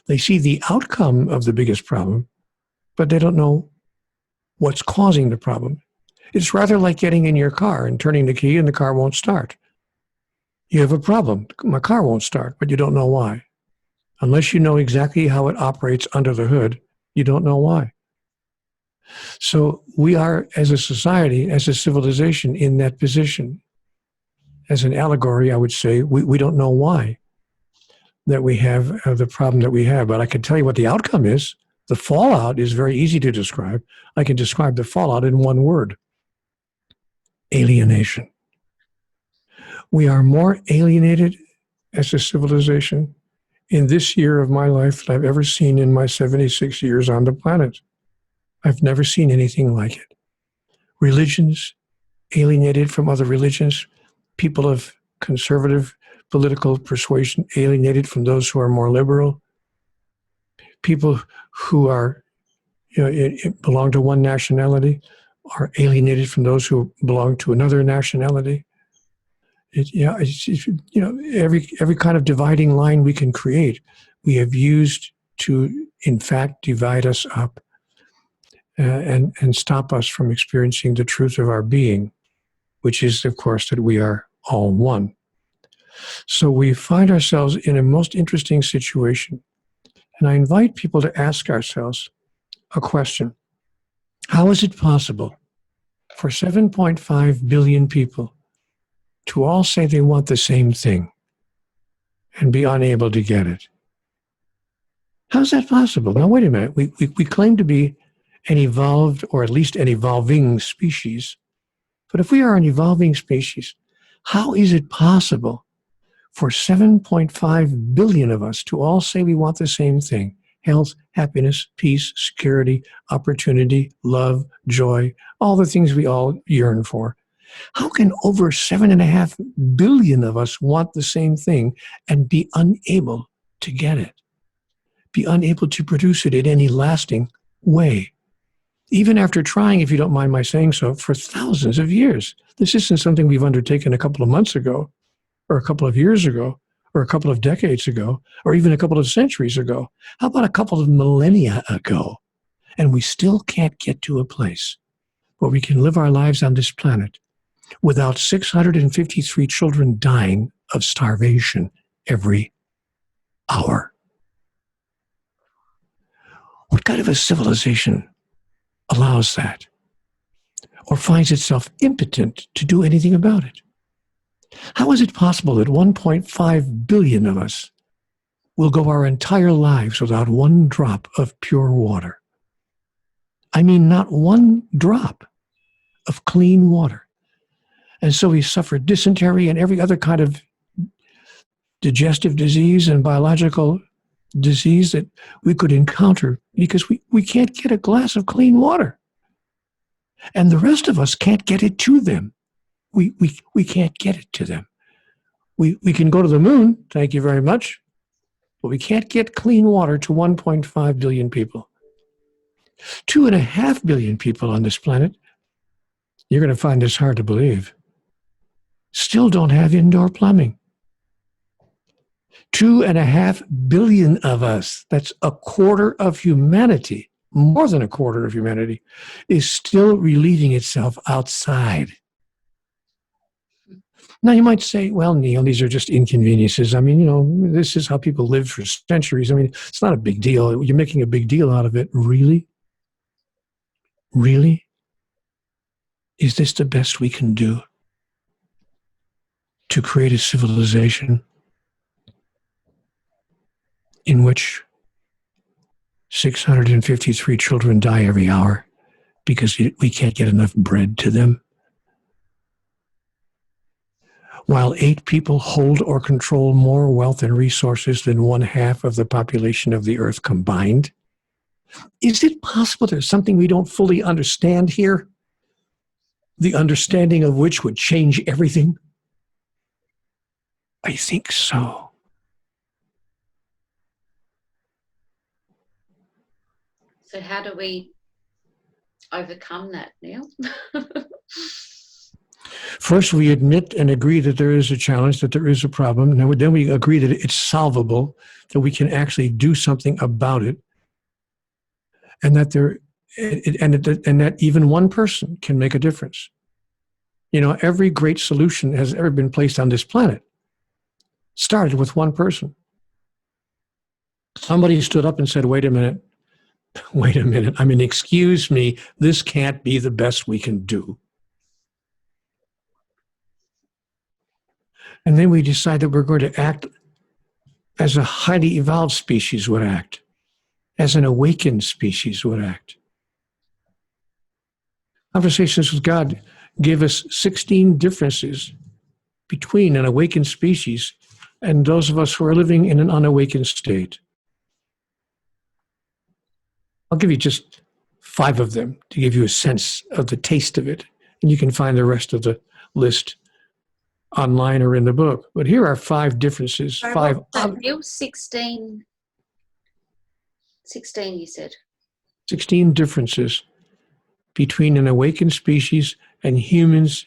they see the outcome of the biggest problem, but they don't know what's causing the problem. It's rather like getting in your car and turning the key and the car won't start. You have a problem. My car won't start, but you don't know why. Unless you know exactly how it operates under the hood, you don't know why. So we are, as a society, as a civilization, in that position. As an allegory, I would say, we don't know why that we have the problem that we have. But I can tell you what the outcome is. The fallout is very easy to describe. I can describe the fallout in one word: alienation. We are more alienated as a civilization in this year of my life than I've ever seen in my 76 years on the planet. I've never seen anything like it. Religions alienated from other religions, people of conservative political persuasion alienated from those who are more liberal, people who are belong to one nationality are alienated from those who belong to another nationality. Every kind of dividing line we can create, we have used to, in fact, divide us up and stop us from experiencing the truth of our being, which is, of course, that we are all one. So we find ourselves in a most interesting situation. And I invite people to ask ourselves a question. How is it possible for 7.5 billion people to all say they want the same thing and be unable to get it? How's that possible? Now, wait a minute. We claim to be an evolved, or at least an evolving species. But if we are an evolving species, how is it possible for 7.5 billion of us to all say we want the same thing: health, happiness, peace, security, opportunity, love, joy, all the things we all yearn for? How can over 7.5 billion of us want the same thing and be unable to get it, be unable to produce it in any lasting way? Even after trying, if you don't mind my saying so, for thousands of years. This isn't something we've undertaken a couple of months ago, or a couple of years ago, or a couple of decades ago, or even a couple of centuries ago. How about a couple of millennia ago? And we still can't get to a place where we can live our lives on this planet without 653 children dying of starvation every hour. What kind of a civilization allows that or finds itself impotent to do anything about it? How is it possible that 1.5 billion of us will go our entire lives without one drop of pure water? I mean, not one drop of clean water. And so we suffer dysentery and every other kind of digestive disease and biological disease that we could encounter because we can't get a glass of clean water. And the rest of us can't get it to them. We can't get it to them. We can go to the moon, thank you very much, but we can't get clean water to 1.5 billion people. 2.5 billion people on this planet, you're going to find this hard to believe, still don't have indoor plumbing. 2.5 billion of us, that's a quarter of humanity, more than a quarter of humanity, is still relieving itself outside. Now you might say, well, Neale, these are just inconveniences. I mean, you know, this is how people lived for centuries. I mean, it's not a big deal. You're making a big deal out of it. Really? Really? Is this the best we can do to create a civilization in which 653 children die every hour because we can't get enough bread to them? While 8 people hold or control more wealth and resources than 1/2 of the population of the earth combined? Is it possible there's something we don't fully understand here? The understanding of which would change everything? I think so. So how do we overcome that, Neale? First, we admit and agree that there is a challenge, that there is a problem. Now, then we agree that it's solvable, that we can actually do something about it, and that that even one person can make a difference. You know, every great solution has ever been placed on this planet started with one person. Somebody stood up and said, wait a minute. I mean, excuse me, this can't be the best we can do. And then we decide that we're going to act as a highly evolved species would act, as an awakened species would act. Conversations with God give us 16 differences between an awakened species and those of us who are living in an unawakened state. I'll give you just 5 of them to give you a sense of the taste of it. And you can find the rest of the list online or in the book. But here are 5 differences. Sorry, 5 Neale, 16 you said. 16 differences between an awakened species and humans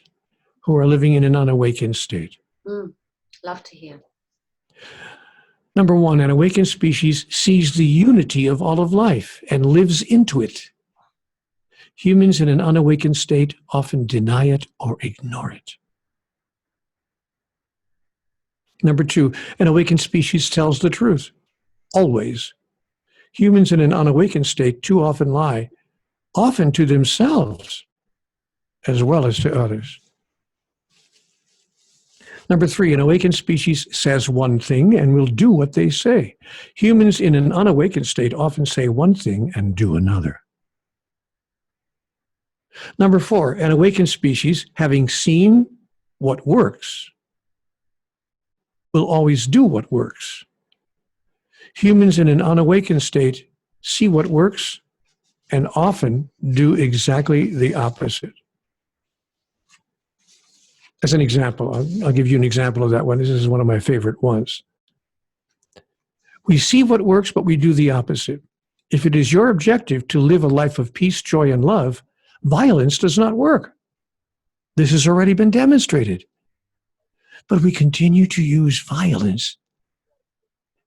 who are living in an unawakened state. Love to hear. Number 1, an awakened species sees the unity of all of life and lives into it. Humans in an unawakened state often deny it or ignore it. Number 2, an awakened species tells the truth, always. Humans in an unawakened state too often lie, often to themselves as well as to others. Number 3, an awakened species says one thing and will do what they say. Humans in an unawakened state often say one thing and do another. Number 4, an awakened species, having seen what works, will always do what works. Humans in an unawakened state see what works and often do exactly the opposite. As an example, I'll give you an example of that one. This is one of my favorite ones. We see what works, but we do the opposite. If it is your objective to live a life of peace, joy, and love, violence does not work. This has already been demonstrated. But we continue to use violence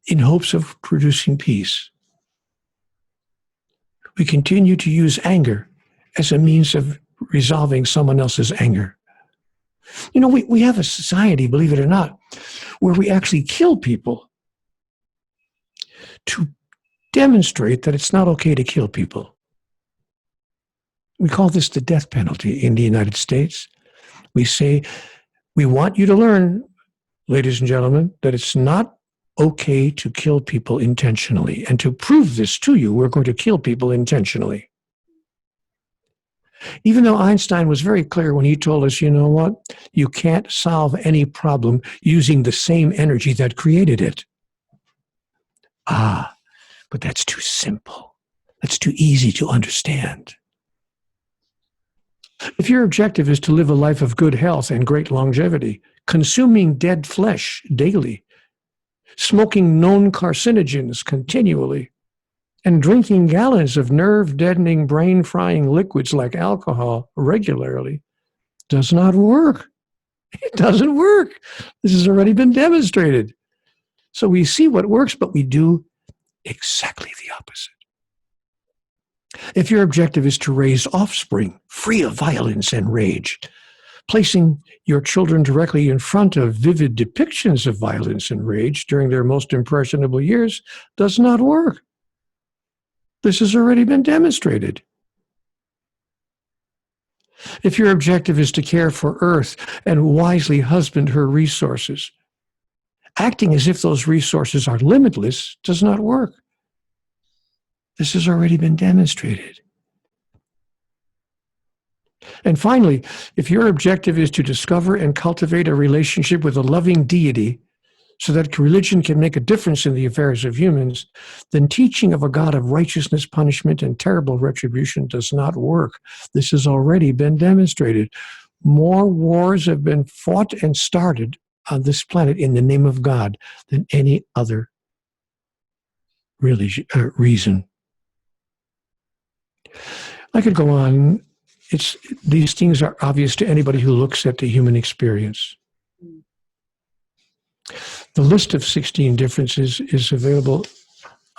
in hopes of producing peace. We continue to use anger as a means of resolving someone else's anger. You know, we have a society, believe it or not, where we actually kill people to demonstrate that it's not okay to kill people. We call this the death penalty in the United States. We say, we want you to learn, ladies and gentlemen, that it's not okay to kill people intentionally. And to prove this to you, we're going to kill people intentionally. Even though Einstein was very clear when he told us, you know what, you can't solve any problem using the same energy that created it. But that's too simple. That's too easy to understand. If your objective is to live a life of good health and great longevity, consuming dead flesh daily, smoking known carcinogens continually, and drinking gallons of nerve-deadening, brain-frying liquids like alcohol regularly does not work. It doesn't work. This has already been demonstrated. So we see what works, but we do exactly the opposite. If your objective is to raise offspring free of violence and rage, placing your children directly in front of vivid depictions of violence and rage during their most impressionable years does not work. This has already been demonstrated. If your objective is to care for Earth and wisely husband her resources, acting as if those resources are limitless does not work. This has already been demonstrated. And finally, if your objective is to discover and cultivate a relationship with a loving deity so that religion can make a difference in the affairs of humans, then teaching of a God of righteousness, punishment, and terrible retribution does not work. This has already been demonstrated. More wars have been fought and started on this planet in the name of God than any other reason. I could go on. These things are obvious to anybody who looks at the human experience. The list of 16 differences is available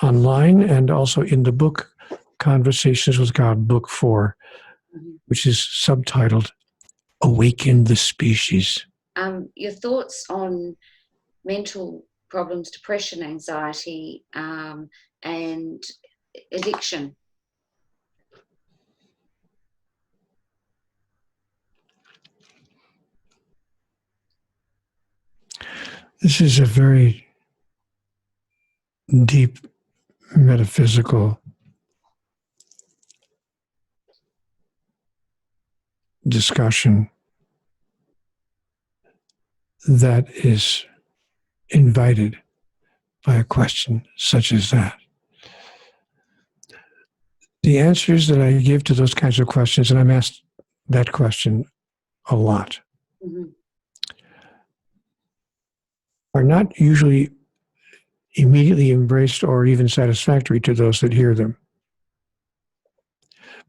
online and also in the book Conversations with God, Book 4, which is subtitled Awaken the Species. Your thoughts on mental problems, depression, anxiety, and addiction? This is a very deep metaphysical discussion that is invited by a question such as that. The answers that I give to those kinds of questions, and I'm asked that question a lot, are not usually immediately embraced or even satisfactory to those that hear them.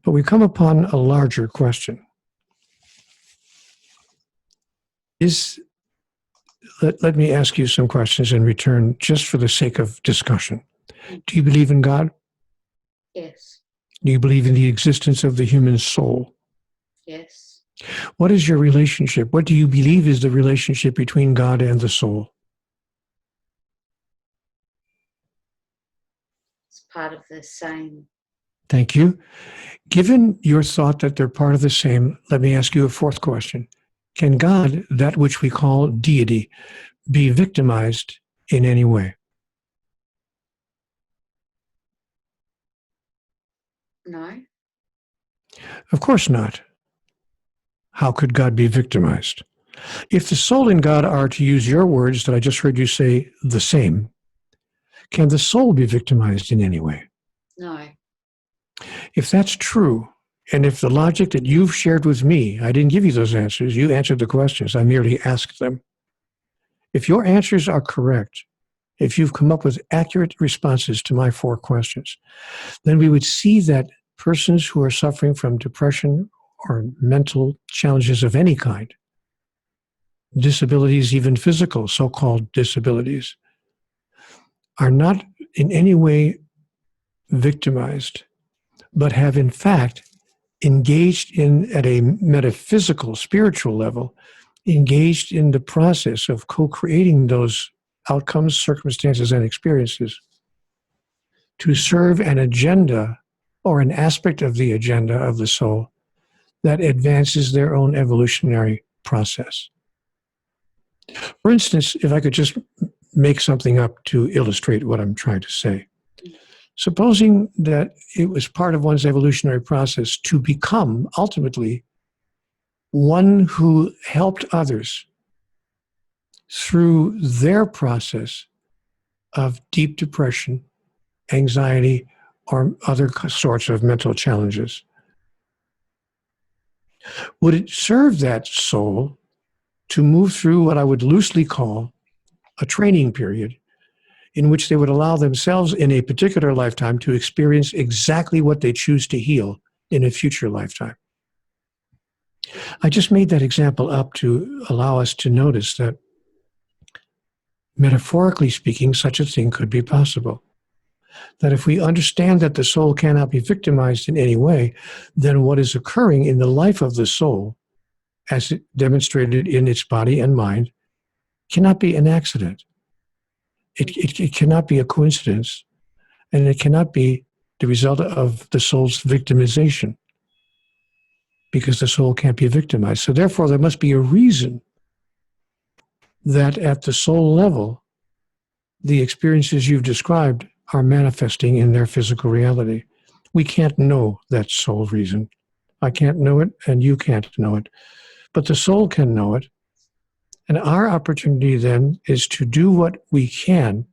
But we come upon a larger question. Let me ask you some questions in return, just for the sake of discussion. Do you believe in God? Yes. Do you believe in the existence of the human soul? Yes. What is your relationship? What do you believe is the relationship between God and the soul? It's part of the same. Thank you. Given your thought that they're part of the same, let me ask you a fourth question. Can God, that which we call deity, be victimized in any way? No. Of course not. How could God be victimized? If the soul and God are, to use your words that I just heard you say, the same, can the soul be victimized in any way? No. If that's true, and if the logic that you've shared with me, I didn't give you those answers, you answered the questions, I merely asked them. If your answers are correct, if you've come up with accurate responses to my 4 questions, then we would see that persons who are suffering from depression or mental challenges of any kind, disabilities, even physical so-called disabilities, are not in any way victimized, but have in fact engaged in, at a metaphysical, spiritual level, engaged in the process of co-creating those outcomes, circumstances, and experiences to serve an agenda or an aspect of the agenda of the soul that advances their own evolutionary process. For instance, if I could just make something up to illustrate what I'm trying to say. Supposing that it was part of one's evolutionary process to become, ultimately, one who helped others through their process of deep depression, anxiety, or other sorts of mental challenges. Would it serve that soul to move through what I would loosely call a training period in which they would allow themselves in a particular lifetime to experience exactly what they choose to heal in a future lifetime? I just made that example up to allow us to notice that, metaphorically speaking, such a thing could be possible. That if we understand that the soul cannot be victimized in any way, then what is occurring in the life of the soul, as it demonstrated in its body and mind, cannot be an accident. It cannot be a coincidence, and it cannot be the result of the soul's victimization, because the soul can't be victimized. So therefore, there must be a reason that at the soul level, the experiences you've described are manifesting in their physical reality. We can't know that soul reason. I can't know it, and you can't know it. But the soul can know it. And our opportunity then is to do what we can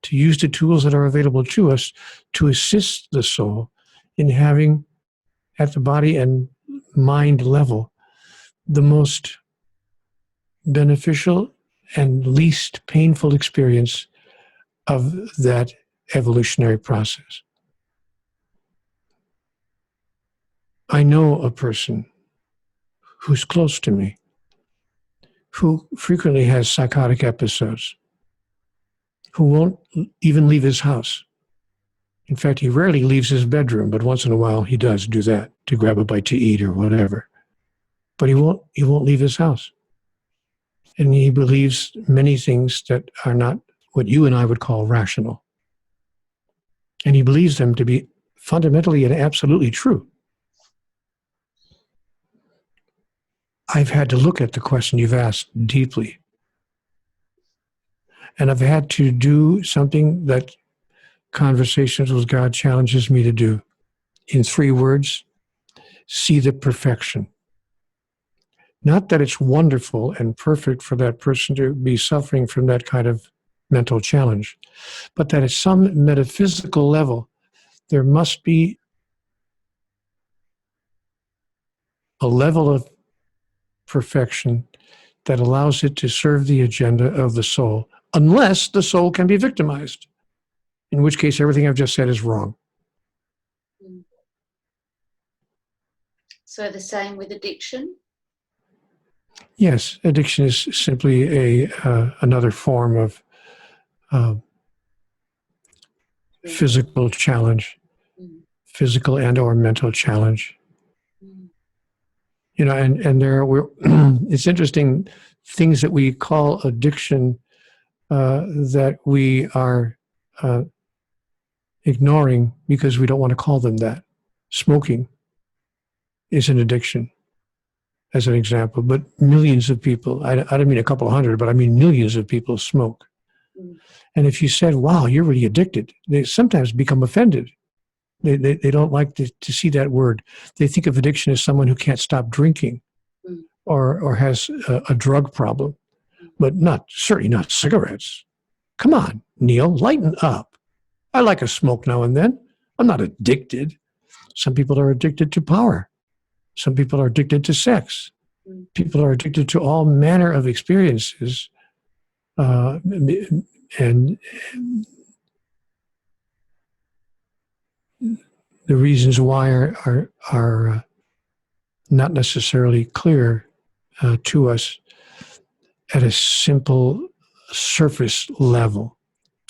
to use the tools that are available to us to assist the soul in having, at the body and mind level, the most beneficial and least painful experience of that evolutionary process. I know a person who's close to me who frequently has psychotic episodes, who won't even leave his house. In fact, he rarely leaves his bedroom, but once in a while he does do that to grab a bite to eat or whatever. But he won't leave his house. And he believes many things that are not what you and I would call rational. And he believes them to be fundamentally and absolutely true. I've had to look at the question you've asked deeply. And I've had to do something that Conversations with God challenges me to do. In 3 words, see the perfection. Not that it's wonderful and perfect for that person to be suffering from that kind of mental challenge, but that at some metaphysical level, there must be a level of perfection that allows it to serve the agenda of the soul, unless the soul can be victimized, in which case everything I've just said is wrong. So the same with addiction? Yes, addiction is simply another form of physical challenge, physical and or mental challenge. You know, and it's interesting, things that we call addiction that we are ignoring because we don't want to call them that. Smoking is an addiction, as an example, but millions of people, I don't mean a couple hundred, but I mean millions of people smoke. And if you said, wow, you're really addicted, they sometimes become offended. They don't like to see that word. They think of addiction as someone who can't stop drinking or has a drug problem, but certainly not cigarettes. Come on, Neale, lighten up. I like a smoke now and then. I'm not addicted. Some people are addicted to power. Some people are addicted to sex. People are addicted to all manner of experiences. And the reasons why are not necessarily clear to us at a simple surface level.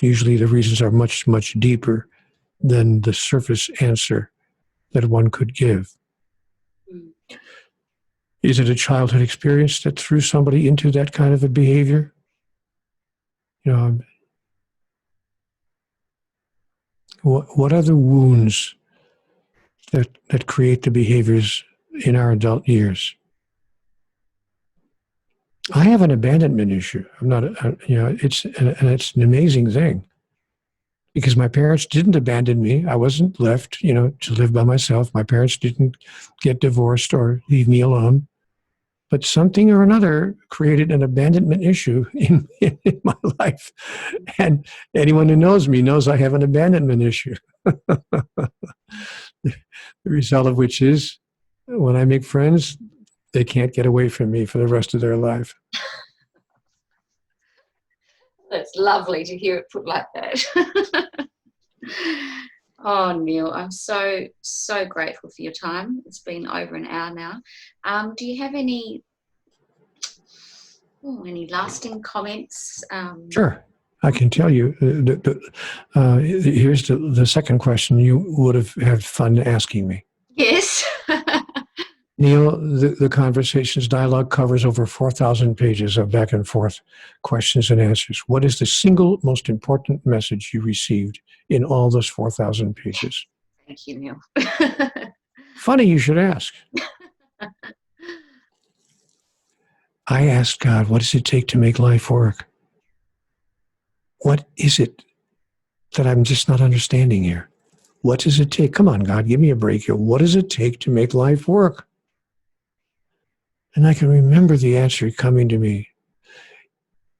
Usually the reasons are much, much deeper than the surface answer that one could give. Is it a childhood experience that threw somebody into that kind of a behavior? You know, What are the wounds that create the behaviors in our adult years? I have an abandonment issue. I'm not, it's an amazing thing because my parents didn't abandon me. I wasn't left, to live by myself. My parents didn't get divorced or leave me alone. But something or another created an abandonment issue in my life. And anyone who knows me knows I have an abandonment issue. The result of which is when I make friends, they can't get away from me for the rest of their life. That's lovely to hear it put like that. Oh, Neale, I'm so grateful for your time. It's been over an hour now. Do you have any lasting comments? Sure. I can tell you. Here's the second question you would have had fun asking me. Yes. Neale, the Conversations dialogue covers over 4,000 pages of back and forth questions and answers. What is the single most important message you received in all those 4,000 pages? Thank you, Neale. Funny you should ask. I asked God, what does it take to make life work? What is it that I'm just not understanding here? What does it take? Come on, God, give me a break here. What does it take to make life work? And I can remember the answer coming to me,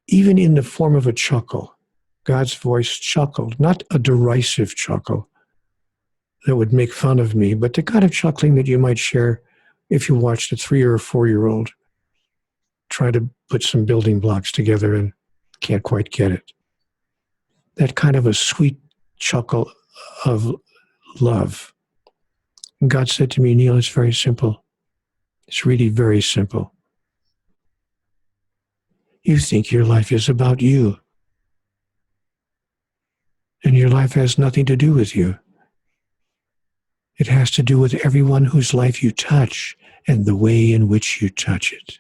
even in the form of a chuckle. God's voice chuckled, not a derisive chuckle that would make fun of me, but the kind of chuckling that you might share if you watched a 3 or a 4-year-old try to put some building blocks together and can't quite get it. That kind of a sweet chuckle of love. And God said to me, Neale, it's very simple. It's really very simple. You think your life is about you. And your life has nothing to do with you. It has to do with everyone whose life you touch and the way in which you touch it.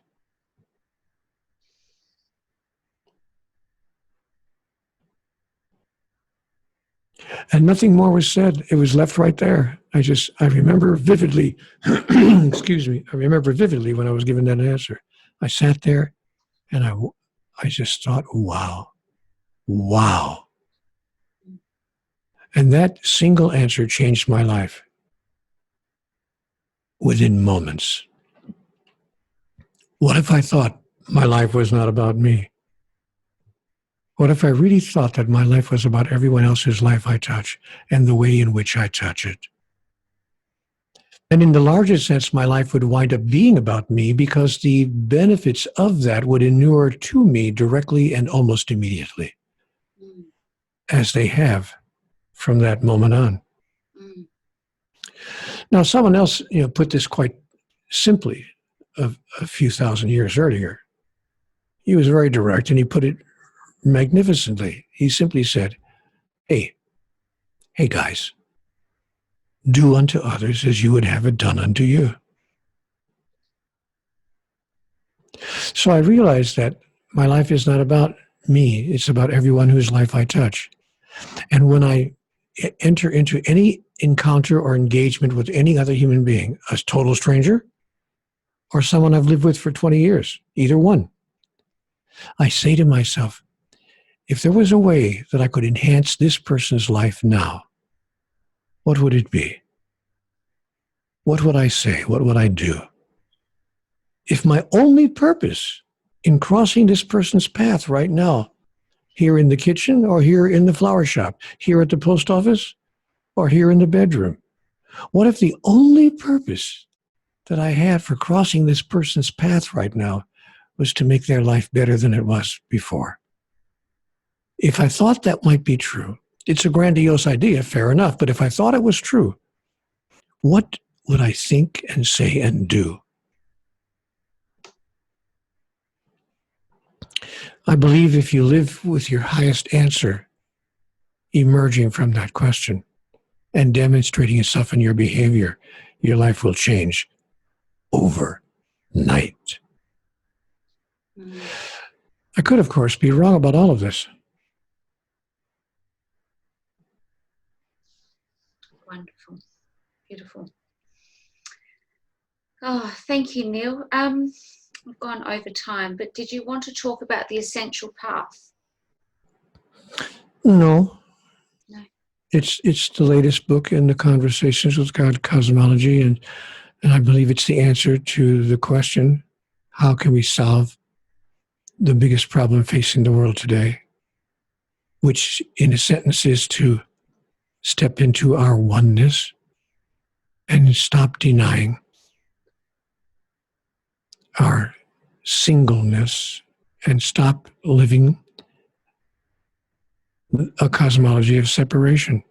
And nothing more was said. It was left right there. I remember vividly, excuse me, I remember vividly when I was given that answer. I sat there and I just thought, wow. And that single answer changed my life within moments. What if I thought my life was not about me? What if I really thought that my life was about everyone else's life I touch and the way in which I touch it? And in the larger sense, my life would wind up being about me because the benefits of that would inure to me directly and almost immediately, as they have from that moment on. Now, someone else put this quite simply a few thousand years earlier. He was very direct, and he put it magnificently. He simply said, hey guys, do unto others as you would have it done unto you. So I realized that my life is not about me. It's about everyone whose life I touch. And when I enter into any encounter or engagement with any other human being, a total stranger or someone I've lived with for 20 years, either one, I say to myself, if there was a way that I could enhance this person's life now, what would it be? What would I say? What would I do? If my only purpose in crossing this person's path right now, here in the kitchen or here in the flower shop, here at the post office or here in the bedroom, what if the only purpose that I had for crossing this person's path right now was to make their life better than it was before? If I thought that might be true, it's a grandiose idea, fair enough, but if I thought it was true, what would I think and say and do? I believe if you live with your highest answer emerging from that question and demonstrating itself in your behavior, your life will change overnight. I could, of course, be wrong about all of this. Beautiful. Oh, thank you, Neale. We've gone over time, but did you want to talk about the essential path? No. No. It's the latest book in the Conversations with God cosmology, and I believe it's the answer to the question, how can we solve the biggest problem facing the world today? Which, in a sentence, is to step into our oneness and stop denying our singleness and stop living a cosmology of separation.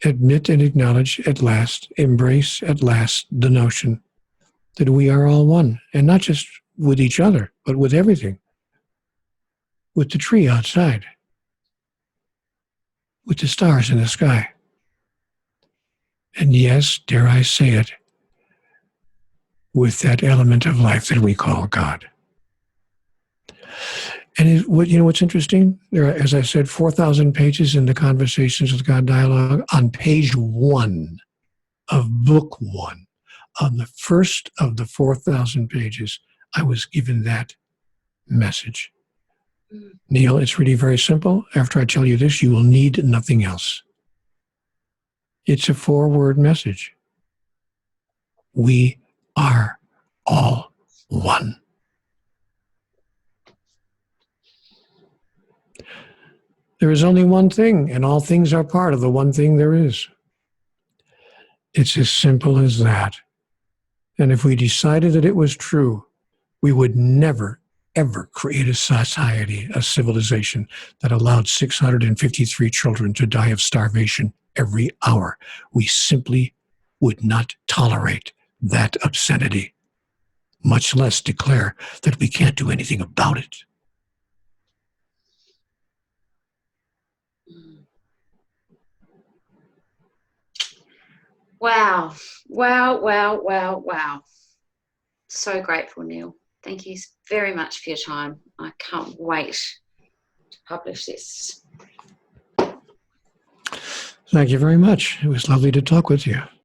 Admit and acknowledge at last, embrace at last the notion that we are all one, and not just with each other, but with everything. With the tree outside, with the stars in the sky. And yes, dare I say it, with that element of life that we call God. And what's interesting? There are, as I said, 4,000 pages in the Conversations with God dialogue. On page 1 of book 1, on the first of the 4,000 pages, I was given that message. Neale, it's really very simple. After I tell you this, you will need nothing else. It's a 4-word message. We are all one. There is only one thing, and all things are part of the one thing there is. It's as simple as that. And if we decided that it was true, we would never, ever create a society, a civilization that allowed 653 children to die of starvation every hour. We simply would not tolerate that obscenity, much less declare that we can't do anything about it. Wow. Wow, wow, wow, wow. So grateful, Neale. Thank you very much for your time. I can't wait to publish this. Thank you very much. It was lovely to talk with you.